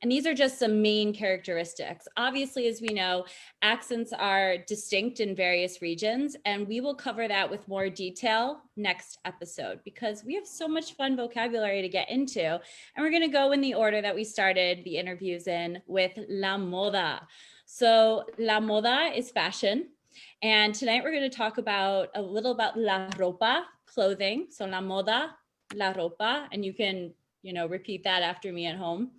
And these are just some main characteristics. Obviously, as we know, accents are distinct in various regions, and we will cover that with more detail next episode, because we have so much fun vocabulary to get into. And we're going to go in the order that we started the interviews in, with la moda. So la moda is fashion. And tonight we're going to talk about a little about la ropa, clothing. So la moda, la ropa, and you can, repeat that after me at home.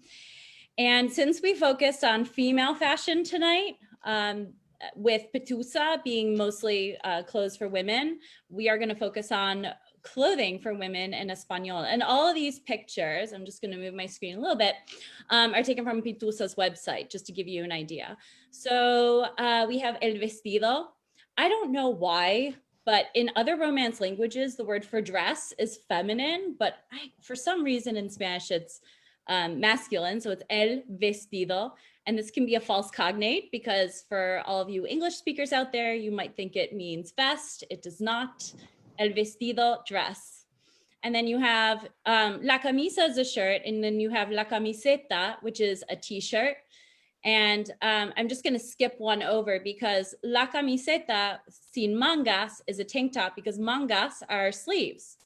And since we focused on female fashion tonight, with Pitusa being mostly clothes for women, we are going to focus on clothing for women in Espanol. And all of these pictures, I'm just going to move my screen a little bit, are taken from Pitusa's website, just to give you an idea. So we have el vestido, I don't know why, but in other Romance languages, the word for dress is feminine, but for some reason in Spanish, it's masculine. So it's el vestido. And this can be a false cognate because for all of you English speakers out there, you might think it means vest. It does not. El vestido, dress. And then you have la camisa is a shirt, and then you have la camiseta, which is a t-shirt. And I'm just gonna skip one over because la camiseta sin mangas is a tank top because mangas are sleeves.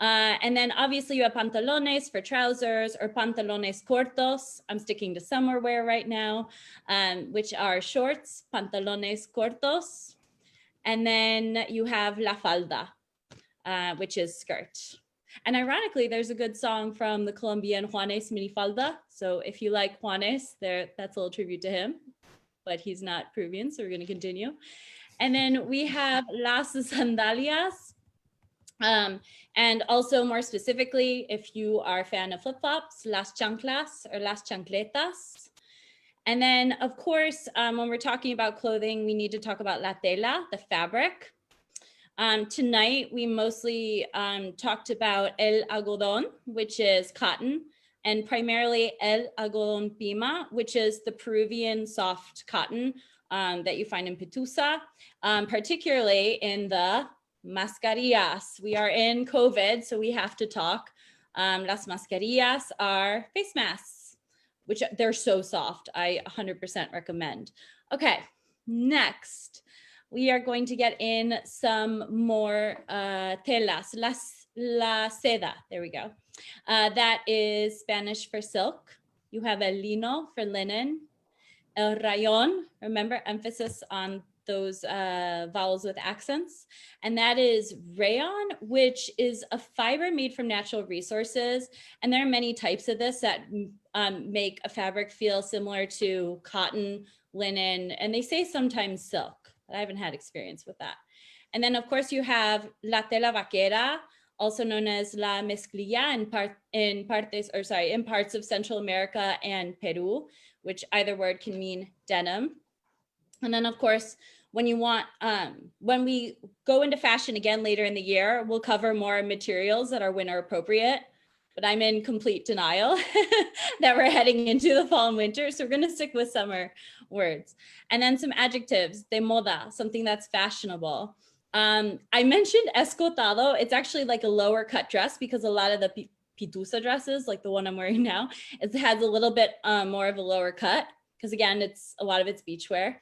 And then obviously you have pantalones for trousers or pantalones cortos. I'm sticking to summer wear right now, which are shorts, pantalones cortos. And then you have la falda, which is skirt. And ironically, there's a good song from the Colombian Juanes Minifalda. So if you like Juanes, that's a little tribute to him, but he's not Peruvian, so we're going to continue. And then we have las sandalias. And also more specifically, if you are a fan of flip-flops, las chanclas or las chancletas. And then of course, when we're talking about clothing, we need to talk about la tela, the fabric. Tonight, we mostly talked about el algodón, which is cotton, and primarily el algodón pima, which is the Peruvian soft cotton that you find in Pitusa, particularly in the mascarillas. We are in COVID, so we have to talk. Las mascarillas are face masks, which they're so soft. I 100% recommend. Okay, next. We are going to get in some more telas, la seda, there we go. That is Spanish for silk. You have el lino for linen, el rayón, remember emphasis on those vowels with accents. And that is rayon, which is a fiber made from natural resources. And there are many types of this that make a fabric feel similar to cotton, linen, and they say sometimes silk. I haven't had experience with that. And then of course you have la tela vaquera, also known as la mezclilla in parts of Central America and Peru, which either word can mean denim. And then of course, when we go into fashion again later in the year, we'll cover more materials that are winter appropriate, but I'm in complete denial that we're heading into the fall and winter. So we're gonna stick with summer words. And then some adjectives, de moda, something that's fashionable. I mentioned escotado. It's actually like a lower cut dress because a lot of the Pitusa dresses, like the one I'm wearing now, it has a little bit more of a lower cut because again, a lot of it's beachwear.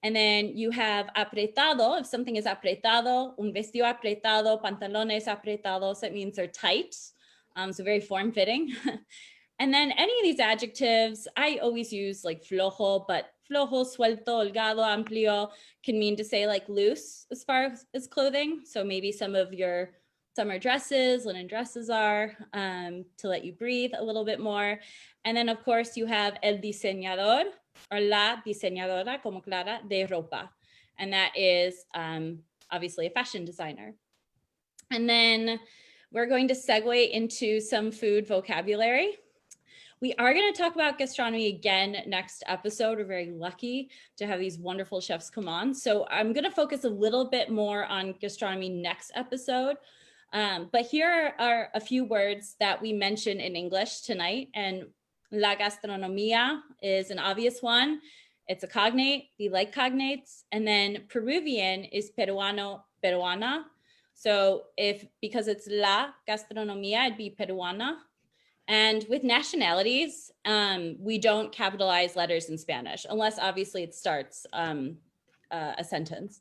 And then you have apretado, if something is apretado, un vestido apretado, pantalones apretados, that means they're tight. So very form-fitting. And then any of these adjectives, I always use like flojo, but flojo, suelto, holgado, amplio can mean to say like loose as far as clothing. So maybe some of your summer dresses, linen dresses are to let you breathe a little bit more. And then of course you have el diseñador or la diseñadora como Clara de ropa. And that is obviously a fashion designer. And then we're going to segue into some food vocabulary. We are going to talk about gastronomy again next episode. We're very lucky to have these wonderful chefs come on. So I'm going to focus a little bit more on gastronomy next episode. But here are a few words that we mentioned in English tonight. And la gastronomía is an obvious one. It's a cognate. We like cognates. And then Peruvian is peruano, peruana. So because it's la gastronomía, it'd be peruana. And with nationalities, we don't capitalize letters in Spanish, unless obviously it starts a sentence.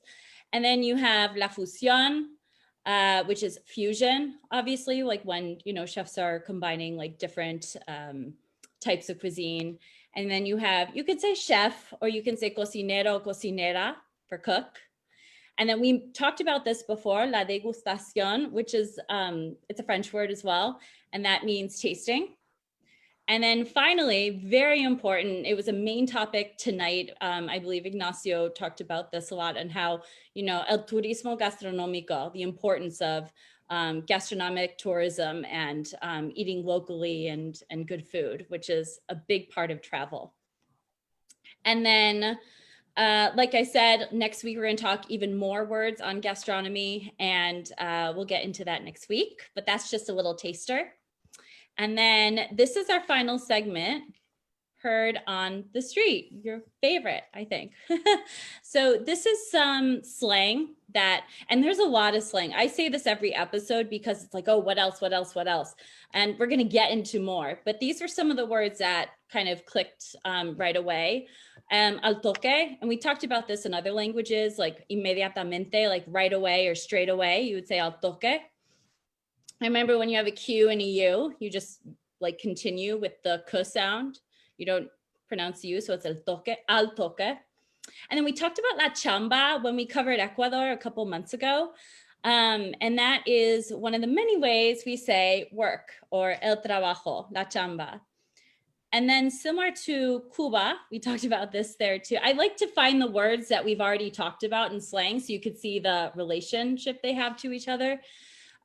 And then you have la fusión, which is fusion, obviously, like when, chefs are combining like different types of cuisine. And then you could say chef, or you can say cocinero, cocinera for cook. And then we talked about this before, la degustación, which is, it's a French word as well. And that means tasting. And then finally, very important, it was a main topic tonight. I believe Ignacio talked about this a lot and how, el turismo gastronómico, the importance of gastronomic tourism and eating locally and good food, which is a big part of travel. And then Like I said, next week we're going to talk even more words on gastronomy, and we'll get into that next week, but that's just a little taster. And then this is our final segment, Heard on the Street, your favorite, I think. So this is some slang that, and there's a lot of slang. I say this every episode because it's like, oh, what else, what else, what else? And we're going to get into more, but these are some of the words that kind of clicked right away. Al toque, and we talked about this in other languages, like inmediatamente, like right away or straight away, you would say al toque. I remember when you have a Q and a U, you just like continue with the K sound. You don't pronounce U, so it's el toque, al toque. And then we talked about la chamba when we covered Ecuador a couple months ago. And that is one of the many ways we say work, or el trabajo, la chamba. And then similar to Cuba, we talked about this there too. I like to find the words that we've already talked about in slang so you could see the relationship they have to each other.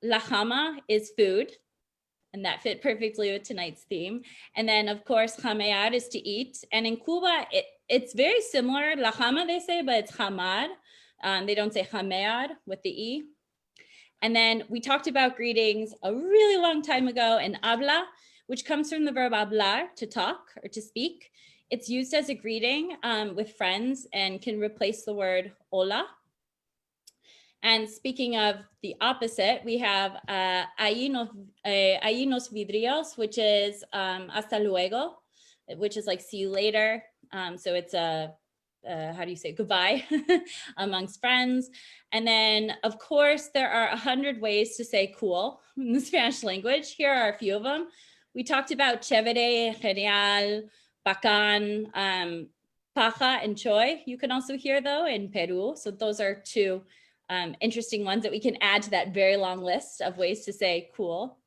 La jama is food, and that fit perfectly with tonight's theme. And then of course, jamear is to eat. And in Cuba, it's very similar. La jama they say, but it's jamar. They don't say jamear with the E. And then we talked about greetings a really long time ago in habla, which comes from the verb hablar, to talk or to speak. It's used as a greeting with friends and can replace the word hola. And speaking of the opposite, we have ahí nos vidrios, which is hasta luego, which is like see you later. So it's a, how do you say goodbye amongst friends. And then of course, there are 100 ways to say cool in the Spanish language. Here are a few of them. We talked about chévere, genial, bacán, paja, and choy. You can also hear though in Peru. So those are two interesting ones that we can add to that very long list of ways to say cool.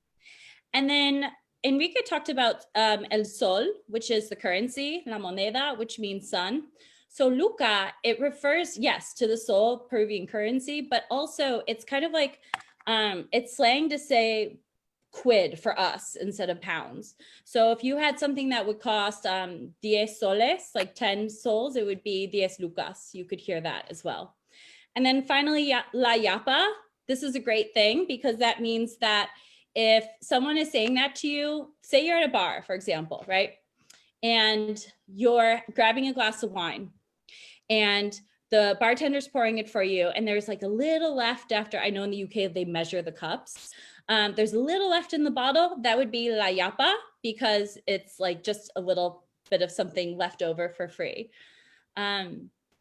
And then Enrique talked about el sol, which is the currency, la moneda, which means sun. So luca, it refers, yes, to the sol, Peruvian currency, but also it's kind of like, it's slang to say quid for us instead of pounds. So if you had something that would cost 10 soles, like 10 sols, it would be 10 lucas. You could hear that as well. And then finally, la yapa. This is a great thing because that means that if someone is saying that to you, say you're at a bar, for example, right? And you're grabbing a glass of wine and the bartender's pouring it for you. And there's like a little left after, I know in the UK, they measure the cups. There's a little left in the bottle. That would be la yapa because it's like just a little bit of something left over for free.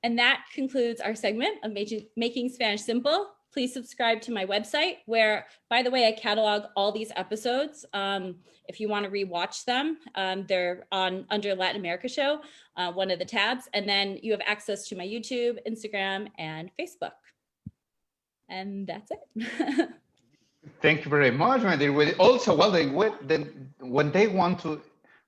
And that concludes our segment of Making Spanish Simple. Please subscribe to my website where, by the way, I catalog all these episodes. If you want to rewatch them, they're on under Latin America Show, one of the tabs. And then you have access to my YouTube, Instagram, and Facebook. And that's it. Thank you very much, man. Also, well, when they want to,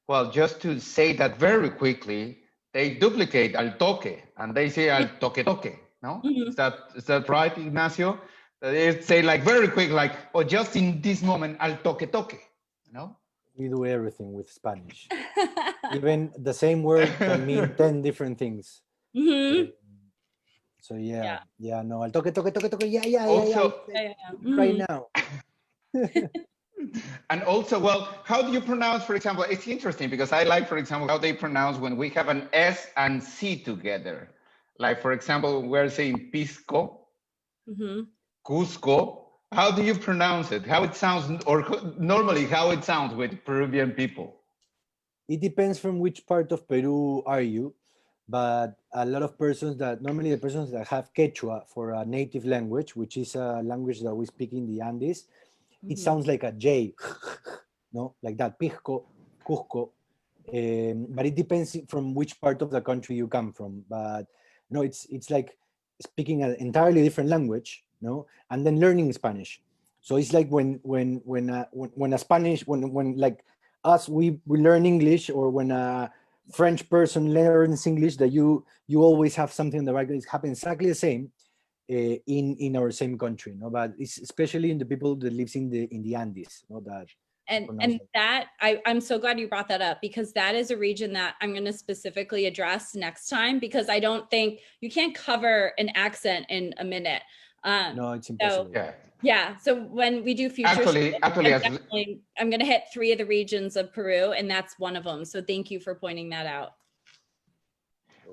well, just to say that very quickly, they duplicate al toque and they say al toque toque. No, Mm-hmm. Is that right, Ignacio? They say like very quick, like, oh, just in this moment, al toque toque. You know, We do everything with Spanish. Even the same word can mean 10 different things. Mm-hmm. So yeah, no, al toque, toque, toque, toque, yeah, also, right now. And also, well, how do you pronounce, for example, it's interesting because I like, for example, how they pronounce when we have an S and C together. Like, for example, we're saying Pisco, Cusco. How do you pronounce it? How it sounds, or normally how it sounds with Peruvian people? It depends from which part of Peru are you, but a lot of persons normally the persons that have Quechua for a native language, which is a language that we speak in the Andes, it sounds like a J, no, like that, Pisco, Cusco. But it depends from which part of the country you come from. But no, it's like speaking an entirely different language, no, and then learning Spanish. So it's like when a Spanish, when like us, we learn English, or when a French person learns English, that you always have something that happens exactly the same. In our same country, no, but it's especially in the people that lives in the Andes, no, that And that I'm so glad you brought that up, because that is a region that I'm going to specifically address next time, because I don't think you can't cover an accent in a minute. No, it's impossible. Yeah. Yeah, so when we do future Actually, I'm going to hit 3 of the regions of Peru, and that's one of them. So thank you for pointing that out.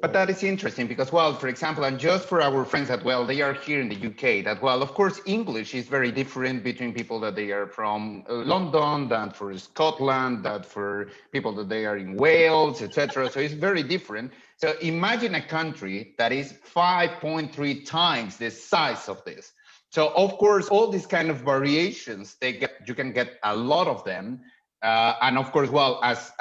But that is interesting because, well, for example, and just for our friends that, well, they are here in the UK, that, well, of course, English is very different between people that they are from London, than for Scotland, that for people that they are in Wales, etc. So it's very different. So imagine a country that is 5.3 times the size of this. So, of course, all these kind of variations, you can get a lot of them. And of course, well, as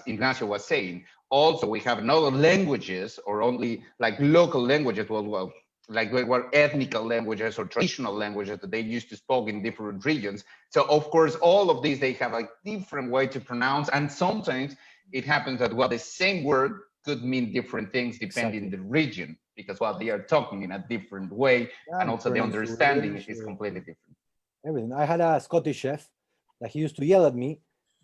Ignacio was saying, also we have no languages or only like local languages, well, like were ethnical languages or traditional languages that they used to speak in different regions. So of course, all of these, they have a different way to pronounce. And sometimes it happens that, well, the same word could mean different things depending on the region, because, well, they are talking in a different way. And also the understanding is completely different. Everything. I had a Scottish chef that he used to yell at me.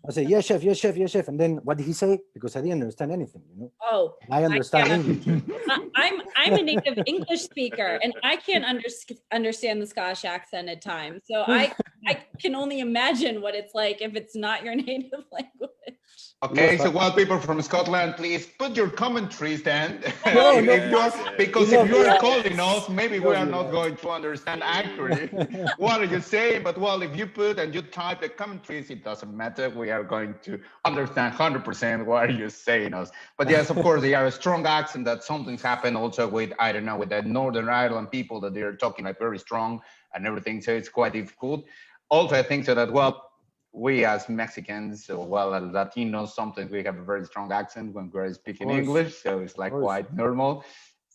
I say, yes, chef, yes, chef, yes, chef. And then what did he say? Because I didn't understand anything, you know? Oh, I understand English. I'm a native English speaker, and I can't understand the Scottish accent at times. So I can only imagine what it's like if it's not your native language. Okay, so, well, people from Scotland, please put your commentaries then. Because if you are calling us, maybe we are not going to understand accurately what are you saying. But, well, if you put and you type the commentaries, it doesn't matter. We are going to understand 100% what you're saying us. But yes, of course, they are a strong accent that something's happened also with, I don't know, with the Northern Ireland people that they are talking like very strong and everything. So it's quite difficult. Also, I think so that, well, we as Mexicans, or well, as Latinos, sometimes we have a very strong accent when we're speaking English, so it's like quite normal.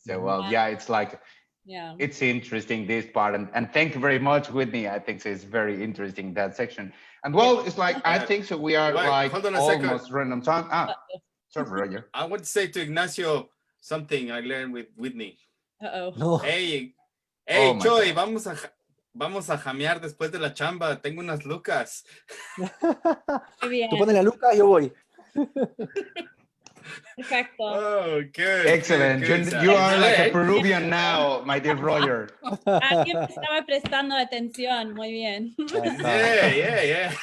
So, well, yeah, it's like, it's interesting, this part. And thank you very much, Whitney. I think it's very interesting, that section. And, well, it's like, I think so we are like almost random time. Sorry, Roger. I want to say to Ignacio something I learned with Whitney. No. Hey, Oh my Choy, God. vamos a jamear después de la chamba. Tengo unas lucas. Tú pones la luca, yo voy. Perfecto. Oh, good. Excellent. Good. You are like a Peruvian now, my dear Roger. Alguien me estaba prestando atención. Muy bien. Yeah.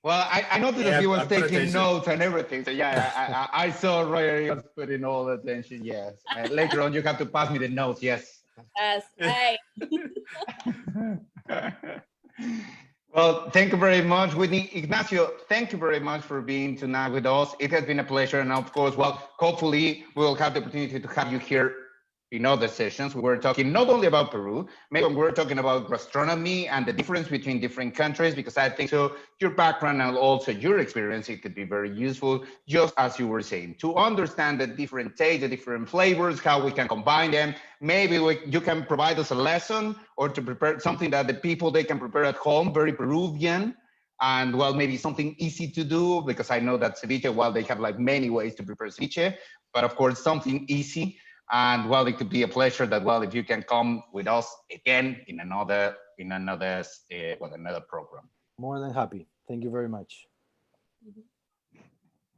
Well, I noticed that he was taking attention. notes and everything. So yeah, I saw Roger, he was putting all the attention. Yes. Later on, you have to pass me the notes. Yes. Yes. Hey. Well, thank you very much, Whitney. Ignacio, thank you very much for being tonight with us. It has been a pleasure. And of course, well, hopefully we'll have the opportunity to have you here in other sessions. We're talking not only about Peru, maybe we're talking about gastronomy and the difference between different countries, because I think so your background and also your experience, it could be very useful, just as you were saying, to understand the different tastes, the different flavors, how we can combine them. Maybe you can provide us a lesson or to prepare something that the people, they can prepare at home, very Peruvian, and well, maybe something easy to do, because I know that ceviche, well, they have like many ways to prepare ceviche, but of course, something easy. And well, it could be a pleasure that, well, if you can come with us again in another program. More than happy. Thank you very much.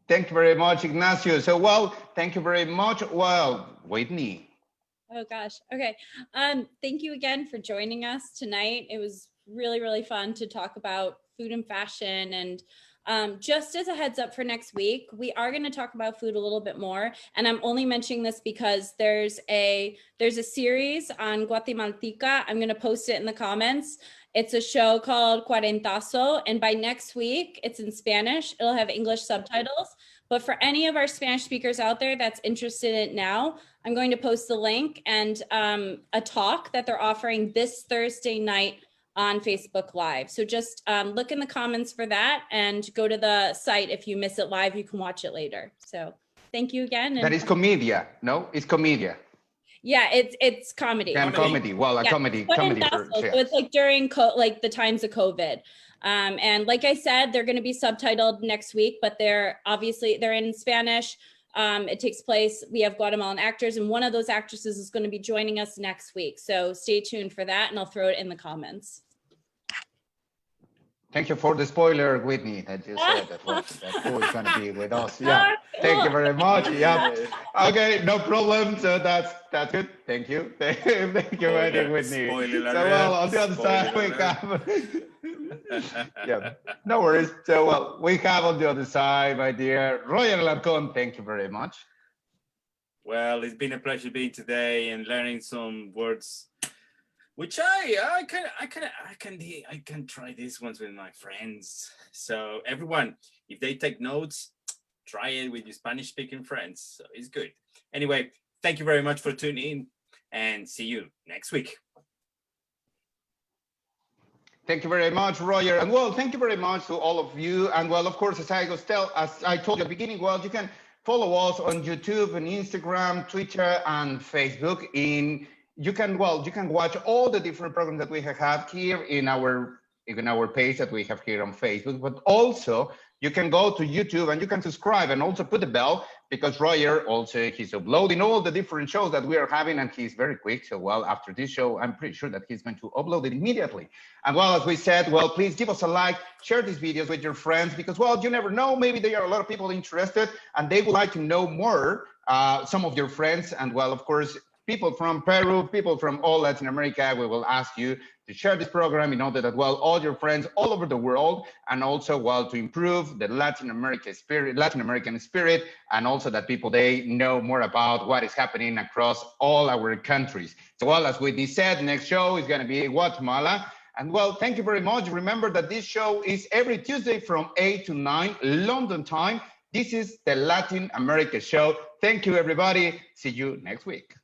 Thank you very much, Ignacio. So, well, thank you very much. Well, Whitney. Oh gosh. Okay. Thank you again for joining us tonight. It was really, really fun to talk about food and fashion. And just as a heads up for next week, we are going to talk about food a little bit more. And I'm only mentioning this because there's a series on Guatemalteca. I'm going to post it in the comments. It's a show called Cuarentazo. And by next week, it's in Spanish. It'll have English subtitles. But for any of our Spanish speakers out there that's interested in it now, I'm going to post the link and a talk that they're offering this Thursday night on Facebook Live. So just look in the comments for that and go to the site. If you miss it live, you can watch it later. So thank you again. That is comedia, no? It's comedia. Yeah, it's comedy. Yeah, comedy. Well, a comedy for so it's like during the times of COVID. And like I said, they're going to be subtitled next week, but they're in Spanish. It takes place, we have Guatemalan actors, and one of those actresses is going to be joining us next week. So stay tuned for that, and I'll throw it in the comments. Thank you for the spoiler, Whitney, that you said that who is going to be with us. Yeah, thank you very much. Yeah. Okay, no problem. So that's good. Thank you. Thank you, Whitney. Spoiler So well, on the other side we have. Yeah, no worries. So well, we have on the other side, my dear Roger Alarcon. Thank you very much. Well, it's been a pleasure being today and learning some words, which I can try these ones with my friends. So everyone, if they take notes, try it with your Spanish-speaking friends. So it's good. Anyway, thank you very much for tuning in, and see you next week. Thank you very much, Roger. And well, thank you very much to all of you. And well, of course, as I told you at the beginning, well, you can follow us on YouTube and Instagram, Twitter, and Facebook. You can watch all the different programs that we have here in our page that we have here on Facebook, but also you can go to YouTube and you can subscribe and also put the bell, because Roger also, he's uploading all the different shows that we are having, and he's very quick. So well, after this show, I'm pretty sure that he's going to upload it immediately. And well, as we said, well, please give us a like, share these videos with your friends, because well, you never know, maybe there are a lot of people interested and they would like to know more, some of your friends. And well, of course, people from Peru, people from all Latin America, we will ask you to share this program in order that, well, all your friends all over the world, and also, well, to improve the Latin American spirit, and also that people, they know more about what is happening across all our countries. So, well, as Whitney said, next show is going to be Guatemala. And well, thank you very much. Remember that this show is every Tuesday from 8 to 9 London time. This is the Latin America Show. Thank you, everybody. See you next week.